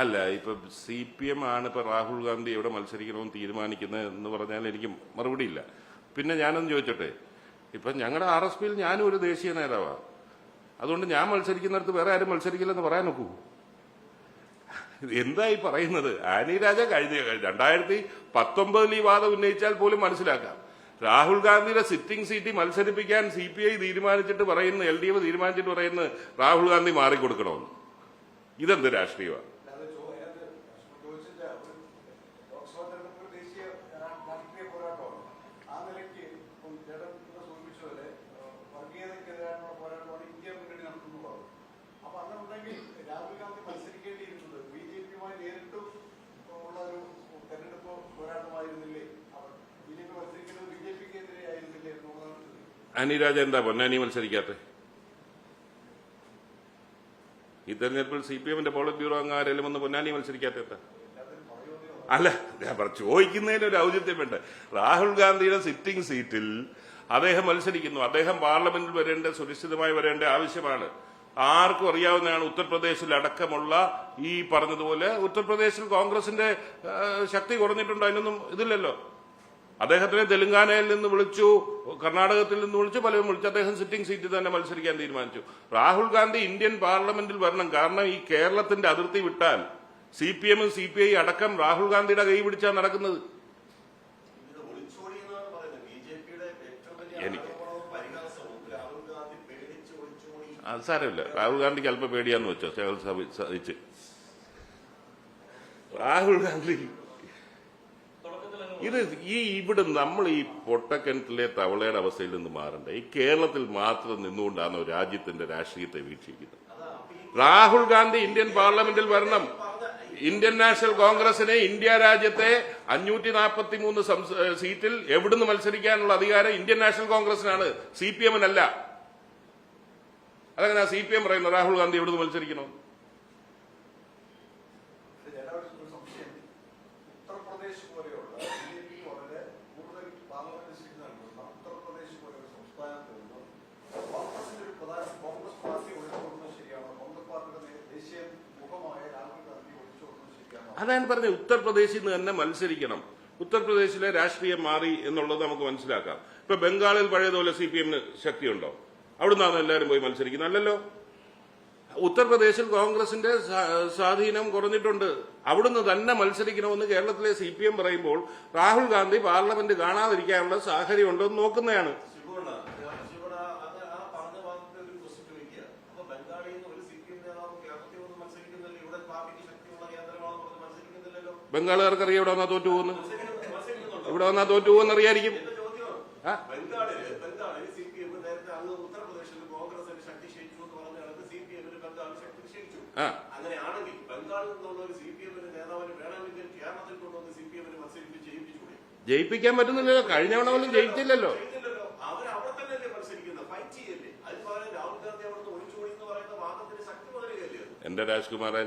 അല്ല, ഇപ്പൊ CPM ആണ് ഇപ്പൊ രാഹുൽ ഗാന്ധി എവിടെ മത്സരിക്കണമെന്ന് തീരുമാനിക്കുന്നത് എന്ന് പറഞ്ഞാൽ എനിക്ക് മറുപടിയില്ല. പിന്നെ ഞാനൊന്ന് ചോദിച്ചോട്ടെ, ഇപ്പൊ ഞങ്ങളുടെ RSPയിൽ ഞാനും ഒരു ദേശീയ നേതാവാണ്. അതുകൊണ്ട് ഞാൻ മത്സരിക്കുന്നിടത്ത് വേറെ ആരും മത്സരിക്കില്ലെന്ന് പറയാൻ നോക്കൂ. എന്തായി പറയുന്നത്? ആനി രാജ കഴിഞ്ഞ 2019 ഈ വാദം ഉന്നയിച്ചാൽ പോലും മനസ്സിലാക്കാം. രാഹുൽ ഗാന്ധിയുടെ സിറ്റിംഗ് സീറ്റ് മത്സരിപ്പിക്കാൻ CPI തീരുമാനിച്ചിട്ട് പറയുന്നു, LDF തീരുമാനിച്ചിട്ട് പറയുന്നു രാഹുൽ ഗാന്ധി മാറിക്കൊടുക്കണമെന്ന്. ഇതെന്ത് രാഷ്ട്രീയമാണ്? അനിരാജ എന്താ പൊന്നാനി മത്സരിക്കാത്ത? ഈ തെരഞ്ഞെടുപ്പിൽ CPMന്റെ പോളിറ്റ് ബ്യൂറോ അംഗമാരെല്ലാം ഒന്ന് പൊന്നാനി മത്സരിക്കാത്ത? അല്ല, ഞാൻ ചോദിക്കുന്നതിന് ഒരു ഔചിത്യം വേണ്ട. രാഹുൽ ഗാന്ധിയുടെ സിറ്റിംഗ് സീറ്റിൽ അദ്ദേഹം മത്സരിക്കുന്നു. അദ്ദേഹം പാർലമെന്റിൽ സുരക്ഷിതമായി വരേണ്ട ആവശ്യമാണ്. ആർക്കും അറിയാവുന്നതാണ്. ഉത്തർപ്രദേശിൽ അടക്കമുള്ള ഈ പറഞ്ഞതുപോലെ ഉത്തർപ്രദേശിൽ കോൺഗ്രസിന്റെ ശക്തി കുറഞ്ഞിട്ടുണ്ട്. അതിനൊന്നും ഇതില്ലല്ലോ. അദ്ദേഹത്തിനെ തെലങ്കാനയിൽ നിന്ന് വിളിച്ചു, കർണാടകത്തിൽ നിന്ന് വിളിച്ചു, പലരും വിളിച്ചു. അദ്ദേഹം സിറ്റിംഗ് സീറ്റിൽ തന്നെ മത്സരിക്കാൻ തീരുമാനിച്ചു. രാഹുൽ ഗാന്ധി ഇന്ത്യൻ പാർലമെന്റിൽ വരണം. കാരണം ഈ കേരളത്തിന്റെ അതിർത്തി വിട്ടാൽ CPM CPI അടക്കം രാഹുൽ ഗാന്ധിയുടെ കൈ പിടിച്ചാണ് നടക്കുന്നത്. എനിക്ക് അത് സാരമില്ല. രാഹുൽ ഗാന്ധിക്ക് അല്പം പേടിയാന്ന് വെച്ചോ, സാധിച്ച് രാഹുൽ ഗാന്ധി ഇവിടെ നമ്മൾ ഈ പൊട്ടക്കിണറ്റിലെ തവളയുടെ അവസ്ഥയിൽ നിന്ന് മാറണ്ടേ. ഈ കേരളത്തിൽ മാത്രം നിന്നുകൊണ്ടാണ് രാജ്യത്തിന്റെ രാഷ്ട്രീയത്തെ വീക്ഷിക്കുന്നത്. രാഹുൽ ഗാന്ധി ഇന്ത്യൻ പാർലമെന്റിൽ വരണം. ഇന്ത്യൻ നാഷണൽ കോൺഗ്രസിനെ ഇന്ത്യ രാജ്യത്തെ 543 സീറ്റിൽ എവിടുന്ന് മത്സരിക്കാനുള്ള അധികാരം ഇന്ത്യൻ നാഷണൽ കോൺഗ്രസിനാണ്, CPMനല്ല. അതങ്ങനെ CPM പറയുന്നു രാഹുൽ ഗാന്ധി എവിടുന്ന് മത്സരിക്കണോ?
ഉത്തർപ്രദേശ് പോലെയുള്ള
അതാണ് പറഞ്ഞത്, ഉത്തർപ്രദേശിൽ നിന്ന് തന്നെ മത്സരിക്കണം. ഉത്തർപ്രദേശിലെ രാഷ്ട്രീയം മാറി എന്നുള്ളത് നമുക്ക് മനസ്സിലാക്കാം. ഇപ്പൊ ബംഗാളിൽ പഴയതുപോലെ CPM ശക്തിയുണ്ടോ? അവിടുന്നാണ് എല്ലാവരും പോയി മത്സരിക്കുന്നത്? അല്ലല്ലോ. ഉത്തർപ്രദേശിൽ കോൺഗ്രസിന്റെ സ്വാധീനം കുറഞ്ഞിട്ടുണ്ട്. അവിടുന്ന് തന്നെ മത്സരിക്കണമെന്ന് കേരളത്തിലെ CPM പറയുമ്പോൾ രാഹുൽ ഗാന്ധി പാർലമെന്റ് കാണാതിരിക്കാനുള്ള സാഹചര്യം ഉണ്ടോ എന്ന് നോക്കുന്നതാണ്. ബംഗാളുകാർക്ക് അറിയാം ഇവിടെ വന്നാ തോറ്റു പോകുന്നു, ഇവിടെ വന്നാ തോറ്റു പോകുന്ന അറിയായിരിക്കും. ജയിപ്പിക്കാൻ പറ്റുന്നില്ലല്ലോ. കഴിഞ്ഞ തവണ പോലും ജയിച്ചില്ലല്ലോ. എന്റെ രാജ്കുമാറെ,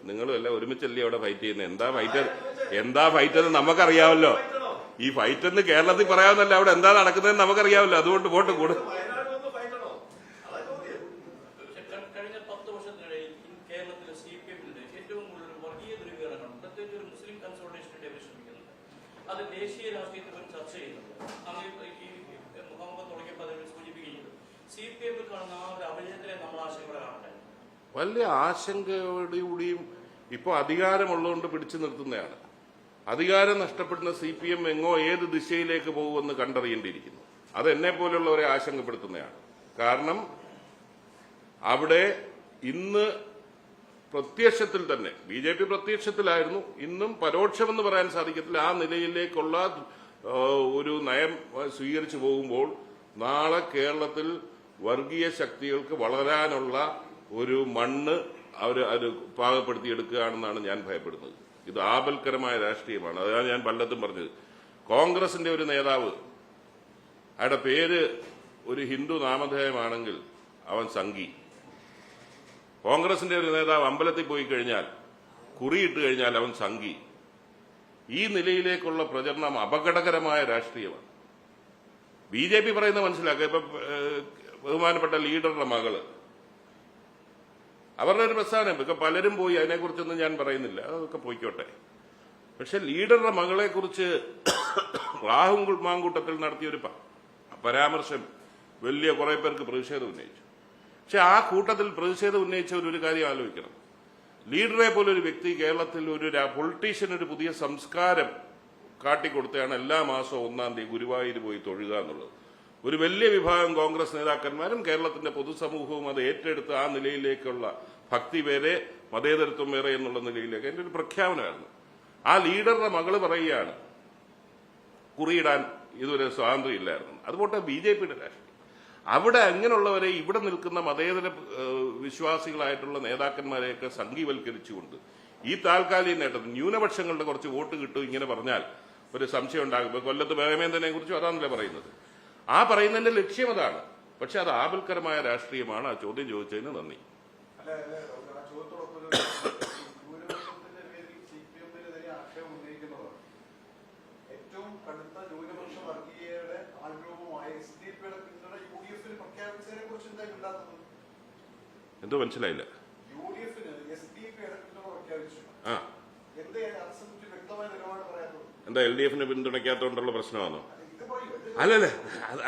നിങ്ങളും എല്ലാം ഒരുമിച്ചല്ലേ അവിടെ ഫൈറ്റ് ചെയ്യുന്നത്? എന്താ ഫൈറ്റ് എന്ന് നമുക്കറിയാമല്ലോ. ഈ ഫൈറ്റ് എന്ന് കേരളത്തിൽ പറയാവുന്നല്ല, അവിടെ എന്താ നടക്കുന്നതെന്ന് നമുക്കറിയാമല്ലോ. അതുകൊണ്ട് വോട്ട് കൂടും.
കഴിഞ്ഞ 10 വർഷത്തിനിടയിൽ കേരളത്തിലെ CPM-ന്റെ ഏറ്റവും കൂടുതൽ വർഗീയ ദുരുപയോഗം പ്രത്യേകിച്ച് ഒരു മുസ്ലിം കൺസോളിഡേഷന് വേണ്ടി ശ്രമിക്കുന്നുണ്ട്. അത് ദേശീയ രാഷ്ട്രീയത്തിൽ ചർച്ച ചെയ്യുന്നുണ്ട്. അങ്ങനെ ഈ മുഹമ്മദ് തുടങ്ങിയപ്പോൾ അതിനെ സൂചിപ്പിക്കുകയും CPM-ൽ കാണുന്ന ആ ഒരു അപജയത്തിലെ നമ്മൾ ആശങ്കയോടെ കാണട്ടെ.
വലിയ ആശങ്കയോടുകൂടിയും ഇപ്പോൾ അധികാരമുള്ളതുകൊണ്ട് പിടിച്ചു നിർത്തുന്നതാണ്. അധികാരം നഷ്ടപ്പെടുന്ന CPM എങ്ങോ ഏത് ദിശയിലേക്ക് പോകുമെന്ന് കണ്ടറിയേണ്ടിയിരിക്കുന്നു. അത് എന്നെ പോലുള്ളവരെ ആശങ്കപ്പെടുത്തുന്നതാണ്. കാരണം അവിടെ ഇന്ന് പ്രത്യക്ഷത്തിൽ തന്നെ BJP പ്രത്യക്ഷത്തിലായിരുന്നു, ഇന്നും പരോക്ഷമെന്ന് പറയാൻ സാധിക്കത്തില്ല. ആ നിലയിലേക്കുള്ള ഒരു നയം സ്വീകരിച്ചു പോകുമ്പോൾ നാളെ കേരളത്തിൽ വർഗീയ ശക്തികൾക്ക് വളരാനുള്ള ഒരു മണ്ണ് അത് പാകപ്പെടുത്തിയെടുക്കുകയാണെന്നാണ് ഞാൻ ഭയപ്പെടുന്നത്. ഇത് ആപൽക്കരമായ രാഷ്ട്രീയമാണ്. അതാണ് ഞാൻ പലതും പറഞ്ഞത്. കോൺഗ്രസിന്റെ ഒരു നേതാവ്, അയാളുടെ പേര് ഒരു ഹിന്ദു നാമധേയമാണെങ്കിൽ അവൻ സംഘി. കോൺഗ്രസിന്റെ ഒരു നേതാവ് അമ്പലത്തിൽ പോയി കഴിഞ്ഞാൽ, കുറിയിട്ട് കഴിഞ്ഞാൽ അവൻ സംഘി. ഈ നിലയിലേക്കുള്ള പ്രചരണം അപകടകരമായ രാഷ്ട്രീയമാണ്. BJP പറയുന്നത് മനസ്സിലാക്കുക. ഇപ്പൊ ബഹുമാനപ്പെട്ട ലീഡറുടെ മകള്, അവരുടെ ഒരു പ്രസ്ഥാനം, ഇപ്പൊ പലരും പോയി, അതിനെക്കുറിച്ചൊന്നും ഞാൻ പറയുന്നില്ല, അതൊക്കെ പോയിക്കോട്ടെ. പക്ഷെ ലീഡറുടെ മകളെക്കുറിച്ച് രാഹുൽ മാങ്കൂട്ടത്തിൽ നടത്തിയൊരു പരാമർശം വലിയ കുറെ പേർക്ക് പ്രതിഷേധം ഉന്നയിച്ചു. പക്ഷെ ആ കൂട്ടത്തിൽ പ്രതിഷേധം ഉന്നയിച്ചവരൊരു കാര്യം ആലോചിക്കണം. ലീഡറെ പോലൊരു വ്യക്തി കേരളത്തിൽ ഒരു പൊളിറ്റീഷ്യൻ ഒരു പുതിയ സംസ്കാരം കാട്ടിക്കൊടുത്താണ് എല്ലാ മാസവും 1-ാം തീയതി ഗുരുവായൂർ പോയി തൊഴുക എന്നുള്ളത്. ഒരു വലിയ വിഭാഗം കോൺഗ്രസ് നേതാക്കന്മാരും കേരളത്തിന്റെ പൊതുസമൂഹവും അത് ഏറ്റെടുത്ത് ആ നിലയിലേക്കുള്ള ഭക്തി വേറെ മതേതരത്വം വേറെ എന്നുള്ള നിലയിലേക്ക് എന്റെ ഒരു പ്രഖ്യാപനമായിരുന്നു. ആ ലീഡറുടെ മകള് പറയുകയാണ് കുറിയിടാൻ ഇതുവരെ സ്വാതന്ത്ര്യം ഇല്ലായിരുന്നു. അതുപോലെ BJPയുടെ രാഷ്ട്രീയം അവിടെ അങ്ങനെയുള്ളവരെ ഇവിടെ നിൽക്കുന്ന മതേതര വിശ്വാസികളായിട്ടുള്ള നേതാക്കന്മാരെയൊക്കെ സംഘീവൽക്കരിച്ചുകൊണ്ട് ഈ താൽക്കാലിക നേട്ടത്തിൽ ന്യൂനപക്ഷങ്ങളുടെ കുറച്ച് വോട്ട് കിട്ടും ഇങ്ങനെ പറഞ്ഞാൽ ഒരു സംശയം ഉണ്ടാകും. കൊല്ലത്ത് വേമേന്ദ്രനെ കുറിച്ചും അതാണല്ലേ പറയുന്നത്. ആ പറയുന്നതിന്റെ ലക്ഷ്യം അതാണ്. പക്ഷെ അത് ആപൽക്കരമായ രാഷ്ട്രീയമാണ്. ആ ചോദ്യം ചോദിച്ചതിന് നന്ദി. എന്തോ മനസ്സിലായില്ല. എന്താ LDF-നെ പിന്തുണയ്ക്കാത്തോണ്ടുള്ള പ്രശ്നമാണോ? അല്ലല്ലേ,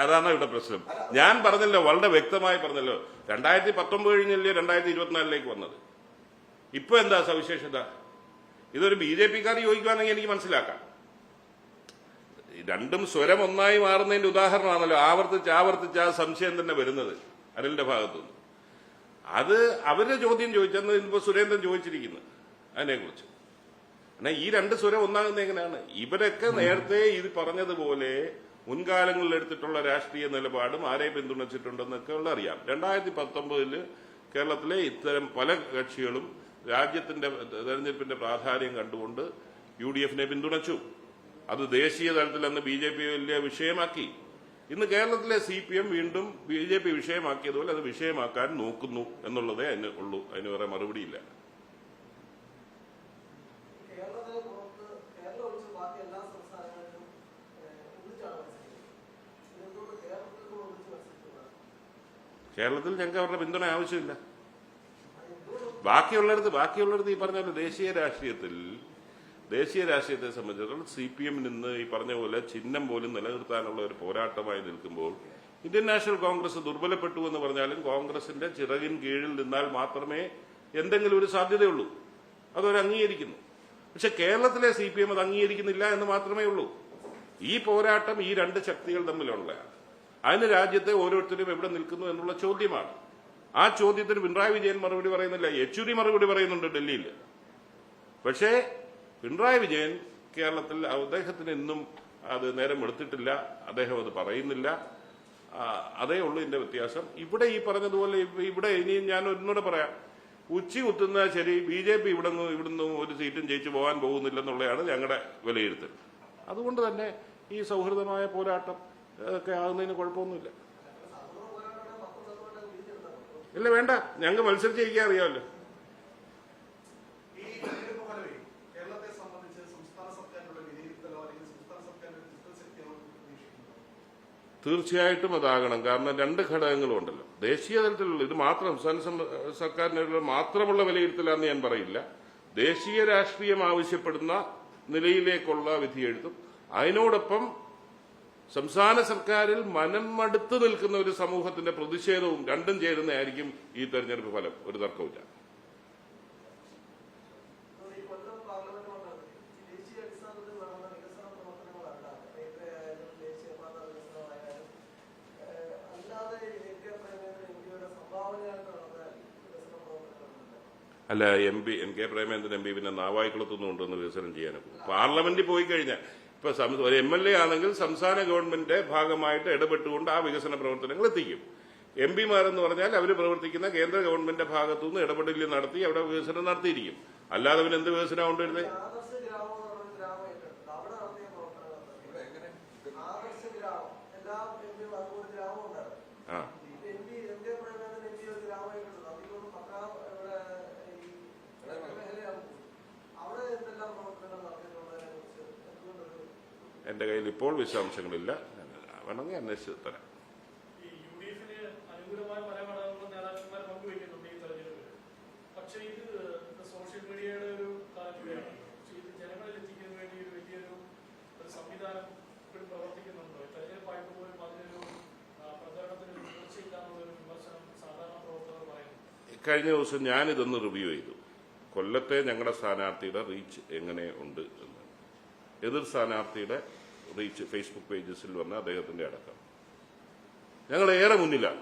അതാണോ ഇവിടെ പ്രശ്നം? ഞാൻ പറഞ്ഞല്ലോ, വളരെ വ്യക്തമായി പറഞ്ഞല്ലോ. 2019 കഴിഞ്ഞല്ലേ 2024 വന്നത്. ഇപ്പൊ എന്താ സവിശേഷത? ഇതൊരു BJP-ക്കാർ ചോദിക്കുകയാണെങ്കിൽ എനിക്ക് മനസ്സിലാക്കാം. രണ്ടും സ്വരം ഒന്നായി മാറുന്നതിന്റെ ഉദാഹരണമാണല്ലോ ആവർത്തിച്ച് ആ സംശയം തന്നെ വരുന്നത് അനിലിന്റെ ഭാഗത്തുനിന്ന്. അത് അവരുടെ ചോദ്യം ചോദിച്ചെന്ന് ഇന്നിപ്പോ സുരേന്ദ്രൻ ചോദിച്ചിരിക്കുന്നു അതിനെക്കുറിച്ച്. എന്നാൽ ഈ രണ്ട് സ്വരം ഒന്നാകുന്നത് എങ്ങനെയാണ്? ഇവരൊക്കെ നേരത്തെ ഇത് പറഞ്ഞതുപോലെ മുൻകാലങ്ങളിൽ എടുത്തിട്ടുള്ള രാഷ്ട്രീയ നിലപാടും ആരെ പിന്തുണച്ചിട്ടുണ്ടെന്നൊക്കെ ഉള്ള അറിയാം. 2019 കേരളത്തിലെ ഇത്തരം പല കക്ഷികളും രാജ്യത്തിന്റെ തെരഞ്ഞെടുപ്പിന്റെ പ്രാധാന്യം കണ്ടുകൊണ്ട് UDF-നെ പിന്തുണച്ചു. അത് ദേശീയ തലത്തിൽ അന്ന് BJP വലിയ വിഷയമാക്കി. ഇന്ന് കേരളത്തിലെ CPM വീണ്ടും BJP വിഷയമാക്കിയതുപോലെ അത് വിഷയമാക്കാൻ നോക്കുന്നു എന്നുള്ളതേ അതിന് ഉള്ളൂ. അതിന് വേറെ മറുപടിയില്ല. കേരളത്തിൽ ഞങ്ങൾക്ക് അവരുടെ പിന്തുണ ആവശ്യമില്ല. ബാക്കിയുള്ളിടത്ത് ഈ പറഞ്ഞ ദേശീയ രാഷ്ട്രീയത്തിൽ ദേശീയ രാഷ്ട്രീയത്തെ സംബന്ധിച്ചിടത്തോളം CPM ഇന്ന് ഈ പറഞ്ഞ പോലെ ചിഹ്നം പോലും നിലനിർത്താനുള്ള ഒരു പോരാട്ടമായി നിൽക്കുമ്പോൾ ഇന്ത്യൻ നാഷണൽ കോൺഗ്രസ് ദുർബലപ്പെട്ടു എന്ന് പറഞ്ഞാലും കോൺഗ്രസിന്റെ ചിറകിൻ കീഴിൽ നിന്നാൽ മാത്രമേ എന്തെങ്കിലും ഒരു സാധ്യതയുള്ളൂ. അതവർ അംഗീകരിക്കുന്നു. പക്ഷെ കേരളത്തിലെ CPM അത് അംഗീകരിക്കുന്നില്ല എന്ന് മാത്രമേ ഉള്ളൂ. ഈ പോരാട്ടം ഈ രണ്ട് ശക്തികൾ തമ്മിലുള്ളതാണ്. അതിന് രാജ്യത്തെ ഓരോരുത്തരും എവിടെ നിൽക്കുന്നു എന്നുള്ള ചോദ്യമാണ്. ആ ചോദ്യത്തിന് പിണറായി വിജയൻ മറുപടി പറയുന്നില്ല. യെച്ചൂരി മറുപടി പറയുന്നുണ്ട് ഡൽഹിയിൽ. പക്ഷേ പിണറായി വിജയൻ കേരളത്തിൽ അദ്ദേഹത്തിന് ഇന്നും അത് നേരം എടുത്തിട്ടില്ല. അദ്ദേഹം അത് പറയുന്നില്ല. അതേ ഉള്ളൂ ഇതിന്റെ വ്യത്യാസം. ഇവിടെ ഈ പറഞ്ഞതുപോലെ ഇവിടെ ഇനിയും ഞാൻ ഒന്നുകൂടെ പറയാം, ഉച്ചി കുത്തുന്ന ശരി BJP ഇവിടുന്ന് ഒരു സീറ്റും ജയിച്ചു പോകാൻ പോകുന്നില്ലെന്നുള്ളതാണ് ഞങ്ങളുടെ വിലയിരുത്തൽ. അതുകൊണ്ട് തന്നെ ഈ സൗഹൃദമായ പോരാട്ടം ഒക്കെ ആകുന്നതിന് കുഴപ്പമൊന്നുമില്ല. ഇല്ല, വേണ്ട, ഞങ്ങൾക്ക് മത്സരിച്ച് ജയിക്കാൻ അറിയാമല്ലോ. തീർച്ചയായിട്ടും അതാകണം. കാരണം രണ്ട് ഘടകങ്ങളും ഉണ്ടല്ലോ. ദേശീയ തലത്തിലുള്ള ഇത് മാത്രം സംസ്ഥാന സർക്കാരിനുള്ള മാത്രമുള്ള വിലയിരുത്തലാന്ന് ഞാൻ പറയില്ല. ദേശീയ രാഷ്ട്രീയം ആവശ്യപ്പെടുന്ന നിലയിലേക്കുള്ള വിധിയെഴുത്തും അതിനോടൊപ്പം സംസ്ഥാന സർക്കാരിൽ മനം മടുത്തു നിൽക്കുന്ന ഒരു സമൂഹത്തിന്റെ പ്രതിഷേധവും രണ്ടും ചേരുന്നതായിരിക്കും ഈ തെരഞ്ഞെടുപ്പ് ഫലം. ഒരു തർക്കമില്ല. അല്ല, NK പ്രേമേന്ദ്രൻ MP പിന്നെ നാവായിക്കുളത്തൊന്നും കൊണ്ടുവന്ന് വികസനം ചെയ്യാനൊക്കെ പാർലമെന്റിൽ പോയി കഴിഞ്ഞാൽ ഇപ്പൊ ഒരു MLA ആണെങ്കിൽ സംസ്ഥാന ഗവൺമെന്റിന്റെ ഭാഗമായിട്ട് ഇടപെട്ടുകൊണ്ട് ആ വികസന പ്രവർത്തനങ്ങൾ എത്തിക്കും. MP മാരെന്ന് പറഞ്ഞാൽ അവർ പ്രവർത്തിക്കുന്ന കേന്ദ്ര ഗവൺമെന്റിന്റെ ഭാഗത്തുനിന്ന് ഇടപെടൽ നടത്തി അവിടെ വികസനം നടത്തിയിരിക്കും. അല്ലാതെ അവന് എന്ത് വികസനം കൊണ്ടുവരുന്നത്? എന്റെ കയ്യിൽ ഇപ്പോൾ വിശദാംശങ്ങളില്ല. വേണമെങ്കിൽ അന്വേഷിച്ച് തരാം.
സോഷ്യൽ മീഡിയയുടെ ഒരു കാലഘട്ടമാണ്. ഇത് ജനങ്ങളിൽ എത്തിക്കുന്നതിന് വേണ്ടി ഒരു വലിയൊരു സംവിധാനം ഇപ്പോഴും പ്രവർത്തിക്കുന്നുണ്ടോ? തെരഞ്ഞെടുപ്പായിട്ട് പോലും അതിനൊരു പ്രചരണത്തിന് തീർച്ചയില്ലാന്നുള്ളൊരു വിമർശനം സാധാരണ പ്രവർത്തകർ പറയുന്നു.
കഴിഞ്ഞ ദിവസം ഞാനിതൊന്ന് റിവ്യൂ ചെയ്തു. കൊല്ലത്തെ ഞങ്ങളുടെ സ്ഥാനാർത്ഥിയുടെ റീച്ച് എങ്ങനെ ഉണ്ട് എന്ന്. എതിർ സ്ഥാനാർത്ഥിയുടെ റീച്ച് ഫേസ്ബുക്ക് പേജസിൽ വന്ന അദ്ദേഹത്തിന്റെ അടക്കം ഞങ്ങൾ ഏറെ മുന്നിലാണ്,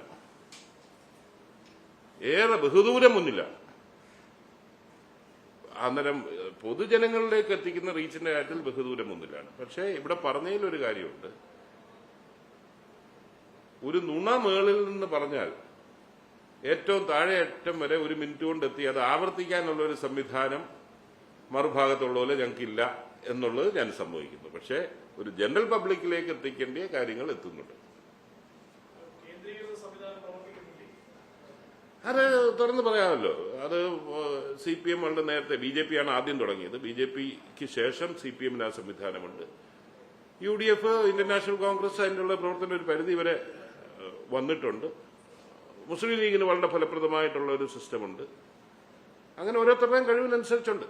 ഏറെ ബഹുദൂരം മുന്നിലാണ്. അന്നേരം പൊതുജനങ്ങളിലേക്ക് എത്തിക്കുന്ന റീച്ചിന്റെ കാര്യത്തിൽ ബഹുദൂരം മുന്നിലാണ്. പക്ഷേ ഇവിടെ പറഞ്ഞതിലൊരു കാര്യമുണ്ട്. ഒരു നുണ മേളിൽ നിന്ന് പറഞ്ഞാൽ ഏറ്റവും താഴെ അറ്റം വരെ 1 മിനിറ്റ് കൊണ്ട് എത്തി അത് ആവർത്തിക്കാനുള്ള ഒരു സംവിധാനം മറുഭാഗത്തുള്ള പോലെ ഞങ്ങൾക്കില്ല എന്നുള്ളത് ഞാൻ സമ്മതിക്കുന്നു. പക്ഷേ ഒരു ജനറൽ പബ്ലിക്കിലേക്ക് എത്തിക്കേണ്ട കാര്യങ്ങൾ എത്തുന്നുണ്ട്. അത് തുറന്ന് പറയാമല്ലോ. അത് CPM വളരെ നേരത്തെ BJP ആണ് ആദ്യം തുടങ്ങിയത്. BJPക്ക് ശേഷം CPM ആ സംവിധാനമുണ്ട്. UDF, ഇന്ത്യൻ നാഷണൽ കോൺഗ്രസ് അതിനുള്ള പ്രവർത്തനം ഒരു പരിധി വരെ വന്നിട്ടുണ്ട്. മുസ്ലിം ലീഗിന് വളരെ ഫലപ്രദമായിട്ടുള്ള ഒരു സിസ്റ്റമുണ്ട്. അങ്ങനെ ഓരോരുത്തരുടെയും കഴിവിനനുസരിച്ചുണ്ട്.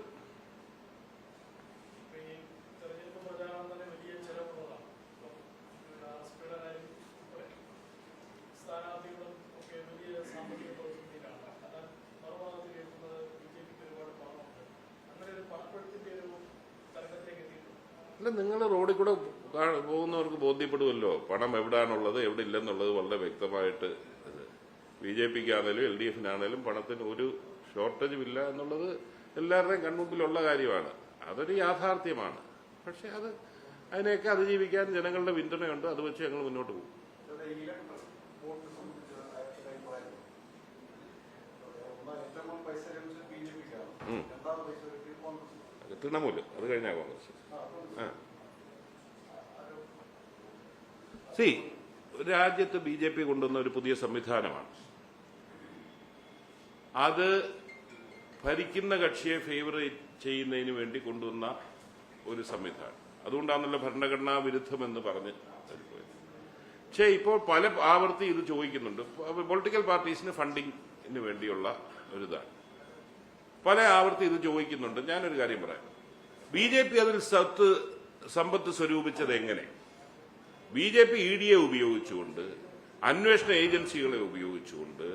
അല്ല, നിങ്ങൾ റോഡിൽ കൂടെ പോകുന്നവർക്ക് ബോധ്യപ്പെടുമല്ലോ പണം എവിടെയാണുള്ളത് എവിടെ ഇല്ലെന്നുള്ളത് വളരെ വ്യക്തമായിട്ട്. BJPക്കാണേലും LDFനാണേലും പണത്തിന് ഒരു ഷോർട്ടേജും ഇല്ല എന്നുള്ളത് എല്ലാവരുടെയും കൺമുമ്പിലുള്ള കാര്യമാണ്. അതൊരു യാഥാർത്ഥ്യമാണ്. പക്ഷെ അതിനെയൊക്കെ അതിജീവിക്കാൻ ജനങ്ങളുടെ പിന്തുണയുണ്ട്. അത് വെച്ച് ഞങ്ങൾ മുന്നോട്ട് പോകും. തൃണമൂല്, അത് കഴിഞ്ഞാ കോൺഗ്രസ്. രാജ്യത്ത് BJP കൊണ്ടുവന്ന ഒരു പുതിയ സംവിധാനമാണ്. അത് ഭരിക്കുന്ന കക്ഷിയെ ഫേവർ ചെയ്യുന്നതിന് വേണ്ടി കൊണ്ടുവന്ന ഒരു സംവിധാനം. അതുകൊണ്ടാണല്ലോ ഭരണഘടനാ വിരുദ്ധമെന്ന് പറഞ്ഞ് പോയത്. പക്ഷേ ഇപ്പോൾ പല ആവർത്തി ഇത് ചോദിക്കുന്നുണ്ട്. പൊളിറ്റിക്കൽ പാർട്ടീസിന് ഫണ്ടിങ്ങിന് വേണ്ടിയുള്ള ഒരിതാണ്. പല ആവർത്തി ഇത് ചോദിക്കുന്നുണ്ട്. ഞാനൊരു കാര്യം പറയാം. BJP അതിൽ സമ്പത്ത് സ്വരൂപിച്ചത് എങ്ങനെ? BJP ED ഉപയോഗിച്ചുകൊണ്ട്, അന്വേഷണ ഏജൻസികളെ ഉപയോഗിച്ചുകൊണ്ട്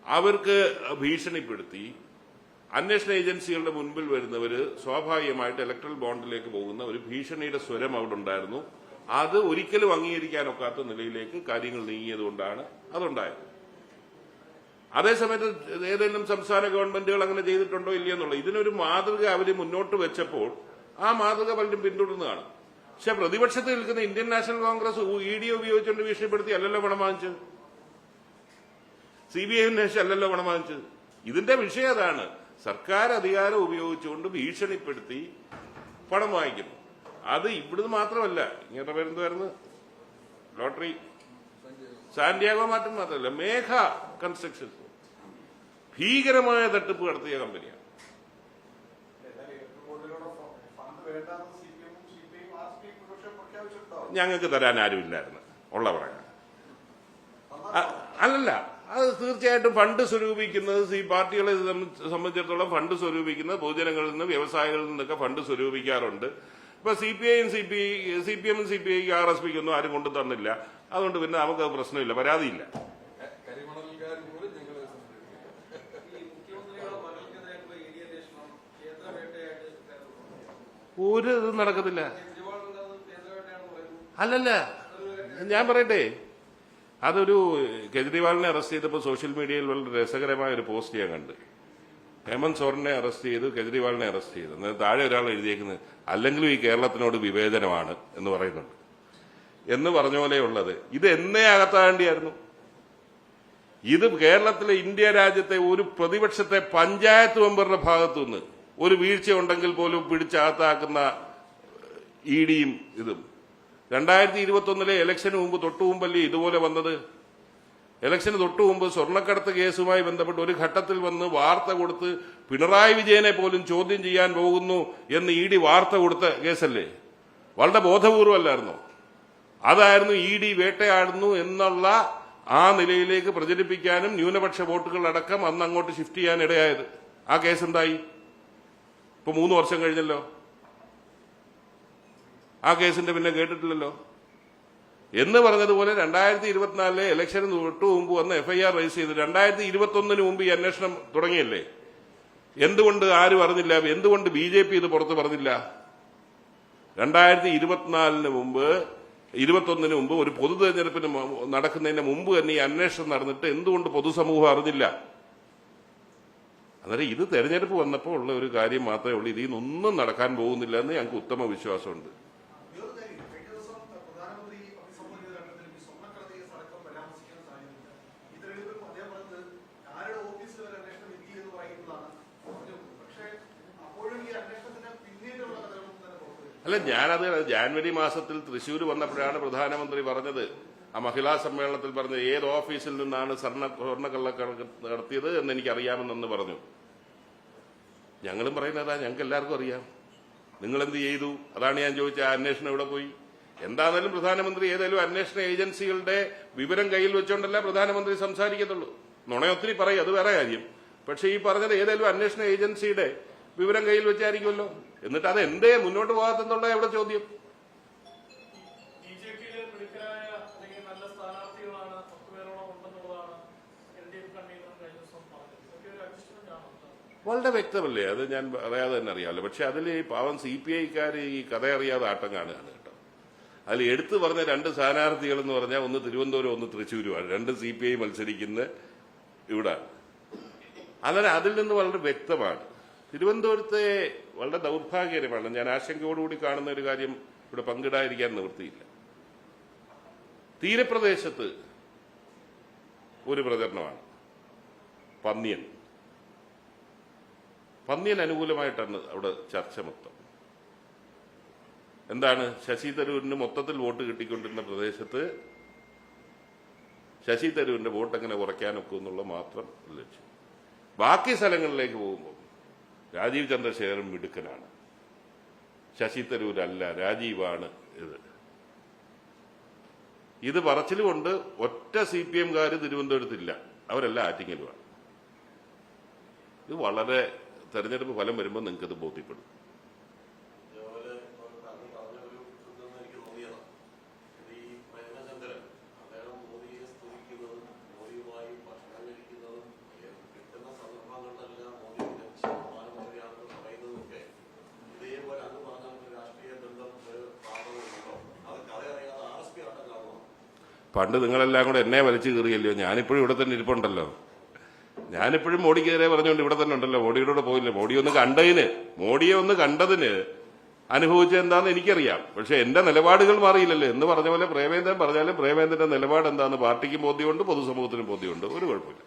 അവർക്ക് ഭീഷണിപ്പെടുത്തി, അന്വേഷണ ഏജൻസികളുടെ മുൻപിൽ വരുന്നവര് സ്വാഭാവികമായിട്ട് ഇലക്ട്രൽ ബോണ്ടിലേക്ക് പോകുന്ന ഒരു ഭീഷണിയുടെ സ്വരം അവിടെ ഉണ്ടായിരുന്നു. അത് ഒരിക്കലും അംഗീകരിക്കാനൊക്കാത്ത നിലയിലേക്ക് കാര്യങ്ങൾ നീങ്ങിയതുകൊണ്ടാണ് അതുണ്ടായത്. അതേസമയത്ത് ഏതെങ്കിലും സംസ്ഥാന ഗവൺമെന്റുകൾ അങ്ങനെ ചെയ്തിട്ടുണ്ടോ ഇല്ലയെന്നുള്ളത് ഇതിനൊരു മാതൃക അവർ മുന്നോട്ട് വെച്ചപ്പോൾ ആ മാതൃക പലരും പിന്തുടർന്നതാണ്. പക്ഷെ പ്രതിപക്ഷത്ത് നിൽക്കുന്ന ഇന്ത്യൻ നാഷണൽ കോൺഗ്രസ് ED ഉപയോഗിച്ചുകൊണ്ട് ഭീഷണിപ്പെടുത്തി അല്ലല്ലോ പണം വാങ്ങിച്ചത്, CBI അന്വേഷിച്ച് അല്ലല്ലോ പണം വാങ്ങിച്ചത്. ഇതിന്റെ വിഷയം അതാണ്. സർക്കാർ അധികാരം ഉപയോഗിച്ചുകൊണ്ട് ഭീഷണിപ്പെടുത്തി പണം വാങ്ങിക്കുന്നു. അത് ഇവിടുന്ന് മാത്രമല്ല, ഇങ്ങനത്തെ പേരെന്തായിരുന്നു, ലോട്ടറി സാന്റിയാഗോ മാർട്ടിൻ മാത്രമല്ല, മേഘ കൺസ്ട്രക്ഷൻസ് ഭീകരമായ തട്ടിപ്പ് നടത്തിയ കമ്പനിയാണ്. ഞങ്ങൾക്ക് തരാൻ ആരുമില്ലായിരുന്നു, ഉള്ള പറയാം. അല്ലല്ല, അത് തീർച്ചയായിട്ടും ഫണ്ട് സ്വരൂപിക്കുന്നത് ഈ പാർട്ടികളെ സംബന്ധിച്ചിടത്തോളം ഫണ്ട് സ്വരൂപിക്കുന്നത് പൊതുജനങ്ങളിൽ നിന്ന്, വ്യവസായികളിൽ നിന്നൊക്കെ ഫണ്ട് സ്വരൂപിക്കാറുണ്ട്. ഇപ്പൊ CPIയും CPMും CPIക്ക് RSPക്കൊന്നും ആരും കൊണ്ടു തന്നില്ല. അതുകൊണ്ട് പിന്നെ നമുക്ക് പ്രശ്നമില്ല, പരാതിയില്ല. ഒരു ഇതും നടക്കത്തില്ല. അല്ലല്ല, ഞാൻ പറയട്ടെ, അതൊരു കേജ്രിവാളിനെ അറസ്റ്റ് ചെയ്തപ്പോൾ സോഷ്യൽ മീഡിയയിൽ വളരെ രസകരമായ ഒരു പോസ്റ്റ് ഞാൻ കണ്ട്. ഹേമന്ത് സോറനെ അറസ്റ്റ് ചെയ്തു, കേജ്രിവാളിനെ അറസ്റ്റ് ചെയ്തു. എന്നാൽ താഴെ ഒരാൾ എഴുതിയേക്കുന്നത് അല്ലെങ്കിലും ഈ കേരളത്തിനോട് വിവേചനമാണ് എന്ന് പറയുന്നുണ്ട്. എന്ന് പറഞ്ഞ പോലെയുള്ളത് ഇത് എന്നേ അകത്താണ്ടിയായിരുന്നു. ഇത് കേരളത്തിലെ ഇന്ത്യ രാജ്യത്തെ ഒരു പ്രതിപക്ഷത്തെ പഞ്ചായത്ത് മെമ്പറുടെ ഭാഗത്തുനിന്ന് ഒരു വീഴ്ച ഉണ്ടെങ്കിൽ പോലും പിടിച്ചകത്താക്കുന്ന EDയും ഇതും. 2021 ഇലക്ഷന് മുമ്പ് തൊട്ടുമുമ്പല്ലേ ഇതുപോലെ വന്നത്? ഇലക്ഷന് തൊട്ടുമുമ്പ് സ്വർണ്ണക്കടത്ത് കേസുമായി ബന്ധപ്പെട്ട് ഒരു ഘട്ടത്തിൽ വന്ന് വാർത്ത കൊടുത്ത് പിണറായി വിജയനെ പോലും ചോദ്യം ചെയ്യാൻ പോകുന്നു എന്ന് ED വാർത്ത കൊടുത്ത കേസല്ലേ? വളരെ ബോധപൂർവമല്ലായിരുന്നോ? അതായിരുന്നു ED വേട്ടയാടുന്നു എന്നുള്ള ആ നിലയിലേക്ക് പ്രചരിപ്പിക്കാനും ന്യൂനപക്ഷ വോട്ടുകളടക്കം അന്ന് അങ്ങോട്ട് ഷിഫ്റ്റ് ചെയ്യാൻ ഇടയായത്. ആ കേസ് എന്തായി? ഇപ്പൊ 3 വർഷം കഴിഞ്ഞല്ലോ. ആ കേസിന്റെ പിന്നെ കേട്ടിട്ടില്ലല്ലോ. എന്ന് പറഞ്ഞതുപോലെ 2024 ഇലക്ഷന് തൊട്ടു മുമ്പ് വന്ന് FIR രജിസ്റ്റർ ചെയ്ത് 2021 മുമ്പ് ഈ അന്വേഷണം തുടങ്ങിയല്ലേ? എന്തുകൊണ്ട് ആരും അറിഞ്ഞില്ല? എന്തുകൊണ്ട് BJP ഇത് പുറത്ത് പറഞ്ഞില്ല? 2024 മുമ്പ് 21 മുമ്പ് ഒരു പൊതു തെരഞ്ഞെടുപ്പിന് നടക്കുന്നതിന് മുമ്പ് തന്നെ ഈ അന്വേഷണം നടന്നിട്ട് എന്തുകൊണ്ട് പൊതുസമൂഹം അറിഞ്ഞില്ല? അന്നേരം ഇത് തെരഞ്ഞെടുപ്പ് വന്നപ്പോൾ ഉള്ള ഒരു കാര്യം മാത്രമേ ഉള്ളൂ. ഇതിൽ നിന്നൊന്നും നടക്കാൻ പോകുന്നില്ല എന്ന് ഞങ്ങൾക്ക് ഉത്തമ വിശ്വാസമുണ്ട്. അല്ല, ഞാനത് ജാനുവരി മാസത്തിൽ തൃശ്ശൂർ വന്നപ്പോഴാണ് പ്രധാനമന്ത്രി പറഞ്ഞത്, ആ മഹിളാ സമ്മേളനത്തിൽ പറഞ്ഞത്, ഏത് ഓഫീസിൽ നിന്നാണ് സ്വർണ്ണക്കള്ളക്കടത്ത് നടത്തിയത് എന്ന് എനിക്കറിയാമെന്ന് പറഞ്ഞു. ഞങ്ങളും പറയുന്നതാ, ഞങ്ങൾക്ക് എല്ലാവർക്കും അറിയാം. നിങ്ങളെന്ത് ചെയ്തു? അതാണ് ഞാൻ ചോദിച്ച ആ അന്വേഷണം എവിടെ പോയി? എന്താണെങ്കിലും പ്രധാനമന്ത്രി ഏതെങ്കിലും അന്വേഷണ ഏജൻസികളുടെ വിവരം കയ്യിൽ വെച്ചോണ്ടല്ല പ്രധാനമന്ത്രി സംസാരിക്കത്തുള്ളൂ. നുണയൊത്തിരി പറയും, അത് വേറെ കാര്യം. പക്ഷെ ഈ പറഞ്ഞത് ഏതെങ്കിലും അന്വേഷണ ഏജൻസിയുടെ വിവരം കയ്യിൽ വെച്ചായിരിക്കുമല്ലോ. എന്നിട്ട് അത് എന്തേ മുന്നോട്ട് പോകാത്തെന്നുള്ള എവിടെ ചോദ്യം? വളരെ വ്യക്തമല്ലേ? അത് ഞാൻ അറിയാതെ തന്നെ അറിയാമല്ലോ. പക്ഷെ അതിൽ ഈ പാവം CPIക്കാർ ഈ കഥ അറിയാതെ ആട്ടം കാണുകയാണ് കേട്ടോ. അതിൽ എടുത്തു പറഞ്ഞ 2 സ്ഥാനാർത്ഥികൾ എന്ന് പറഞ്ഞാൽ ഒന്ന് തിരുവനന്തപുരം, ഒന്ന് തൃശ്ശൂരുമാണ്. 2 CPI മത്സരിക്കുന്ന ഇവിടെ. അങ്ങനെ അതിൽ നിന്ന് വളരെ വ്യക്തമാണ്. തിരുവനന്തപുരത്തെ വളരെ ദൗർഭാഗ്യകരമാണ്. ഞാൻ ആശങ്കയോടുകൂടി കാണുന്ന ഒരു കാര്യം ഇവിടെ പങ്കിടാതിരിക്കാൻ നിവൃത്തിയില്ല. തീരപ്രദേശത്ത് ഒരു പ്രചരണമാണ് പന്നിയൻ അനുകൂലമായിട്ടാണ് അവിടെ ചർച്ച മൊത്തം. എന്താണ്? ശശി തരൂരിന് മൊത്തത്തിൽ വോട്ട് കിട്ടിക്കൊണ്ടിരുന്ന പ്രദേശത്ത് ശശി തരൂരിന്റെ വോട്ട് എങ്ങനെ കുറയ്ക്കാനൊക്കെ എന്നുള്ള മാത്രം ലക്ഷ്യം. ബാക്കി സ്ഥലങ്ങളിലേക്ക് പോകുമ്പോൾ രാജീവ് ചന്ദ്രശേഖരൻ മിടുക്കനാണ്. ശശി തരൂരല്ല, രാജീവാണ് ഇത് പറച്ചിലുകൊണ്ട് ഒറ്റ CPMകാർ തിരുവനന്തപുരത്തില്ല, അവരെല്ലാം ആറ്റിങ്ങലുമാണ്. ഇത് വളരെ തെരഞ്ഞെടുപ്പ് ഫലം വരുമ്പോൾ നിങ്ങൾക്കത് ബോധ്യപ്പെടും. പണ്ട് നിങ്ങളെല്ലാം കൂടെ എന്നെ വലിച്ചു കീറിയല്ലോ, ഞാനിപ്പോഴും ഇവിടെ തന്നെ ഇരിപ്പുണ്ടല്ലോ. ഞാനിപ്പോഴും മോഡിക്കെതിരെ പറഞ്ഞുകൊണ്ട് ഇവിടെ തന്നെ ഉണ്ടല്ലോ. മോഡിയുടെ കൂടെ പോയില്ല. മോഡിയെ ഒന്ന് കണ്ടതിന് അനുഭവിച്ചത് എന്താണെന്ന് എനിക്കറിയാം. പക്ഷെ എന്റെ നിലപാടുകൾ മാറിയില്ലല്ലോ. എന്ന് പറഞ്ഞ പോലെ പ്രേമേന്ദ്രൻ പറഞ്ഞാലും പ്രേമേന്ദ്രന്റെ നിലപാട് എന്താണെന്ന് പാർട്ടിക്കും ബോധ്യമുണ്ട്, പൊതുസമൂഹത്തിനും ബോധ്യമുണ്ട്. ഒരു കുഴപ്പമില്ല.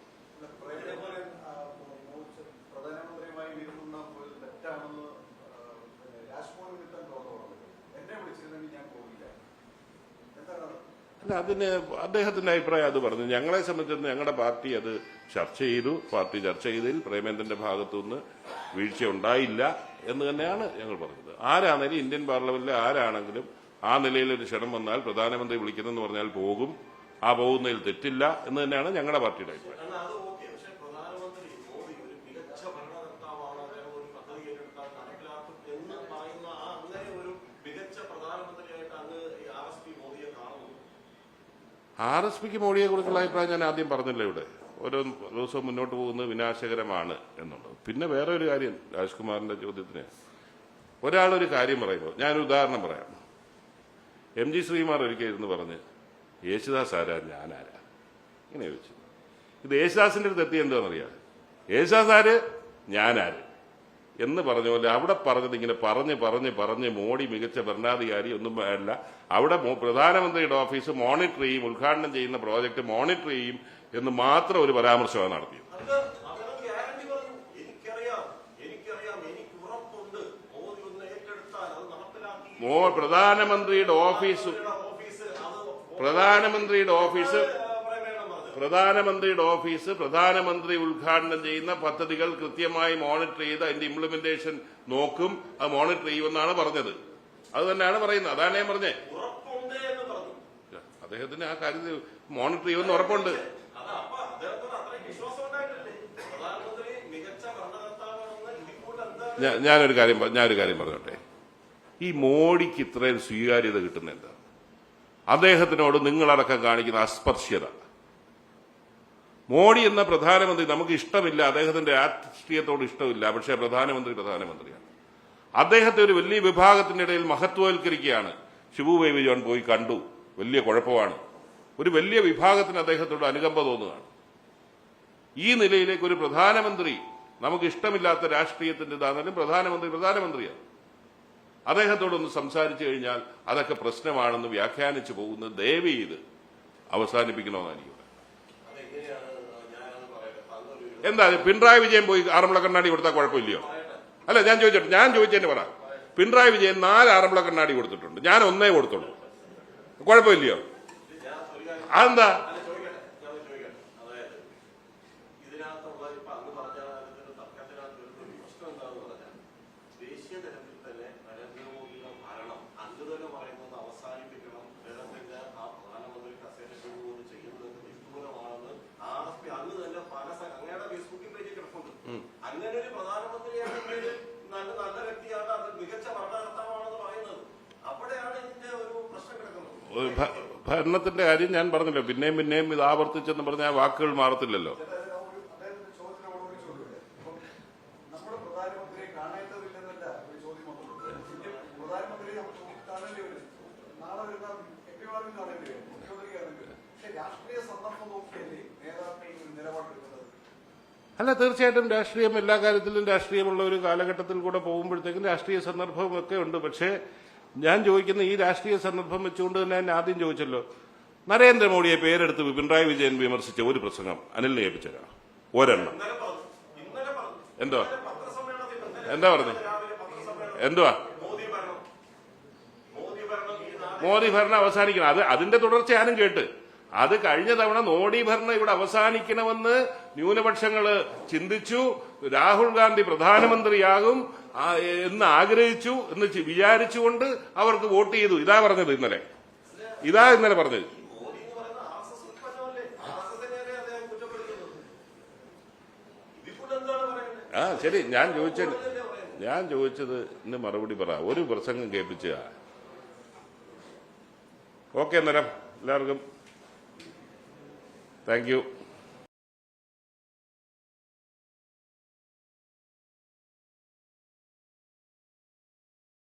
അല്ല, അതിന് അദ്ദേഹത്തിന്റെ അഭിപ്രായം അത് പറഞ്ഞു. ഞങ്ങളെ സംബന്ധിച്ച് ഞങ്ങളുടെ പാർട്ടി അത് ചർച്ച ചെയ്തു. പാർട്ടി ചർച്ച ചെയ്തതിൽ പ്രേമേന്ദ്രന്റെ ഭാഗത്തുനിന്ന് വീഴ്ച ഉണ്ടായില്ല എന്ന് തന്നെയാണ് ഞങ്ങൾ പറഞ്ഞത്. ആരാണെങ്കിലും ഇന്ത്യൻ പാർലമെന്റിലെ ആരാണെങ്കിലും ആ നിലയിലൊരു ക്ഷണം വന്നാൽ പ്രധാനമന്ത്രി വിളിക്കുന്നെന്ന് പറഞ്ഞാൽ പോകും. ആ പോകുന്നതിൽ തെറ്റില്ല എന്ന് തന്നെയാണ് ഞങ്ങളുടെ പാർട്ടിയുടെ അഭിപ്രായം. RSPക്ക് മോഡിയെ കുറിച്ചുള്ള അഭിപ്രായം ഞാൻ ആദ്യം പറഞ്ഞല്ലോ. ഇവിടെ ഓരോ ദിവസവും മുന്നോട്ട് പോകുന്നത് വിനാശകരമാണ് എന്നുള്ളത്. പിന്നെ വേറെ ഒരു കാര്യം, രാജ്കുമാറിന്റെ ചോദ്യത്തിന് ഒരാളൊരു കാര്യം പറയുമ്പോൾ ഞാനൊരു ഉദാഹരണം പറയാം. MG ശ്രീകുമാർ ഒരിക്കൽ ഇരുന്ന് പറഞ്ഞ് യേശുദാസ് ആരാ, ഞാനാരാ, ഇങ്ങനെ ചോദിച്ചു. ഇത് യേശുദാസിന്റെ അടുത്ത് എത്തി എന്താണെന്നറിയാം. യേശുദാസ് ആര്, ഞാനാര് എന്ന് പറഞ്ഞ പോലെ അവിടെ പറഞ്ഞത് ഇങ്ങനെ പറഞ്ഞ് മോഡി മികച്ച ഭരണാധികാരി ഒന്നും അല്ല. അവിടെ പ്രധാനമന്ത്രിയുടെ ഓഫീസ് മോണിറ്റർ ചെയ്യും, ഉദ്ഘാടനം ചെയ്യുന്ന പ്രോജക്ട് മോണിറ്റർ ചെയ്യും എന്ന് മാത്രം ഒരു പരാമർശമാണ് നടത്തിയത്. പ്രധാനമന്ത്രിയുടെ ഓഫീസ് പ്രധാനമന്ത്രി ഉദ്ഘാടനം ചെയ്യുന്ന പദ്ധതികൾ കൃത്യമായി മോണിറ്റർ ചെയ്ത് അതിന്റെ ഇംപ്ലിമെന്റേഷൻ നോക്കും, അത് മോണിറ്റർ ചെയ്യുമെന്നാണ് പറഞ്ഞത്. അത് തന്നെയാണ് പറയുന്നത്. അതാണ് ഞാൻ പറഞ്ഞത്. അദ്ദേഹത്തിന് ആ കാര്യത്തിൽ മോണിറ്റർ ചെയ്യുമെന്ന് ഉറപ്പുണ്ട്. ഞാനൊരു കാര്യം പറഞ്ഞോട്ടെ. ഈ മോഡിക്ക് ഇത്രയും സ്വീകാര്യത കിട്ടുന്ന എന്താ? അദ്ദേഹത്തിനോട് നിങ്ങളടക്കം കാണിക്കുന്ന അസ്പർശ്യത. മോഡി എന്ന പ്രധാനമന്ത്രി നമുക്ക് ഇഷ്ടമില്ല, അദ്ദേഹത്തിന്റെ രാഷ്ട്രീയത്തോട് ഇഷ്ടമില്ല. പക്ഷേ പ്രധാനമന്ത്രിയാണ്. അദ്ദേഹത്തെ ഒരു വലിയ വിഭാഗത്തിന്റെ ഇടയിൽ മഹത്വവൽക്കരിക്കുകയാണ്. ഷിബു ബേബി ജോൺ പോയി കണ്ടു, വലിയ കുഴപ്പമാണ്. ഒരു വലിയ വിഭാഗത്തിന് അദ്ദേഹത്തോട് അനുകമ്പ തോന്നുകയാണ്. ഈ നിലയിലേക്ക് ഒരു പ്രധാനമന്ത്രി, നമുക്ക് ഇഷ്ടമില്ലാത്ത രാഷ്ട്രീയത്തിന്റെ ഇതാണെങ്കിലും പ്രധാനമന്ത്രിയാണ്. അദ്ദേഹത്തോടൊന്ന് സംസാരിച്ചു കഴിഞ്ഞാൽ അതൊക്കെ പ്രശ്നമാണെന്ന് വ്യാഖ്യാനിച്ചു പോകുന്നത് ദയവ് ചെയ്ത് അവസാനിപ്പിക്കണമെന്നാണ് എനിക്ക്. എന്താ പിണറായി വിജയൻ പോയി ആറന്മുള കണ്ണാടി കൊടുത്താൽ കുഴപ്പമില്ലയോ? അല്ല, ഞാൻ ചോദിച്ചതിന് പറ. പിണറായി വിജയൻ 4 ആറന്മുള കണ്ണാടി കൊടുത്തിട്ടുണ്ട്, ഞാൻ 1 കൊടുത്തുള്ളൂ. കുഴപ്പമില്ലയോ? അതെന്താ? ഭരണത്തിന്റെ കാര്യം ഞാൻ പറഞ്ഞല്ലോ. പിന്നെയും ഇത് ആവർത്തിച്ചെന്ന് പറഞ്ഞാൽ വാക്കുകൾ മാറത്തില്ലല്ലോ. അല്ല, തീർച്ചയായിട്ടും രാഷ്ട്രീയം എല്ലാ കാര്യത്തിലും രാഷ്ട്രീയമുള്ള ഒരു കാലഘട്ടത്തിൽ കൂടെ പോകുമ്പോഴത്തേക്കും രാഷ്ട്രീയ സന്ദർഭമൊക്കെ ഉണ്ട്. പക്ഷേ ഞാൻ ചോദിക്കുന്ന ഈ രാഷ്ട്രീയ സന്ദർഭം വെച്ചുകൊണ്ട് തന്നെ ഞാൻ ആദ്യം ചോദിച്ചല്ലോ, നരേന്ദ്രമോദിയെ പേരെടുത്ത് പിണറായി വിജയൻ വിമർശിച്ച ഒരു പ്രസംഗം അനിലിനെ ഏൽപ്പിച്ചേരാ, ഒരെണ്ണം. എന്താ പറഞ്ഞത്? എന്തുവാ? മോദി ഭരണം അവസാനിക്കണം. അതിന്റെ തുടർച്ച ഞാനും കേട്ട്. അത് കഴിഞ്ഞ തവണ മോഡി ഭരണം ഇവിടെ അവസാനിക്കണമെന്ന് ന്യൂനപക്ഷങ്ങള് ചിന്തിച്ചു. രാഹുൽ ഗാന്ധി പ്രധാനമന്ത്രിയാകും എന്ന് ആഗ്രഹിച്ചു എന്ന് വിചാരിച്ചുകൊണ്ട് അവർക്ക് വോട്ട് ചെയ്തു. ഇതാ പറഞ്ഞത് ഇന്നലെ പറഞ്ഞത്. ശരി, ഞാൻ ചോദിച്ചത് ഇന്ന് മറുപടി പറ. ഒരു പ്രസംഗം കേൾപ്പിച്ച. ഓക്കെ, അന്നേരം എല്ലാവർക്കും താങ്ക് യു.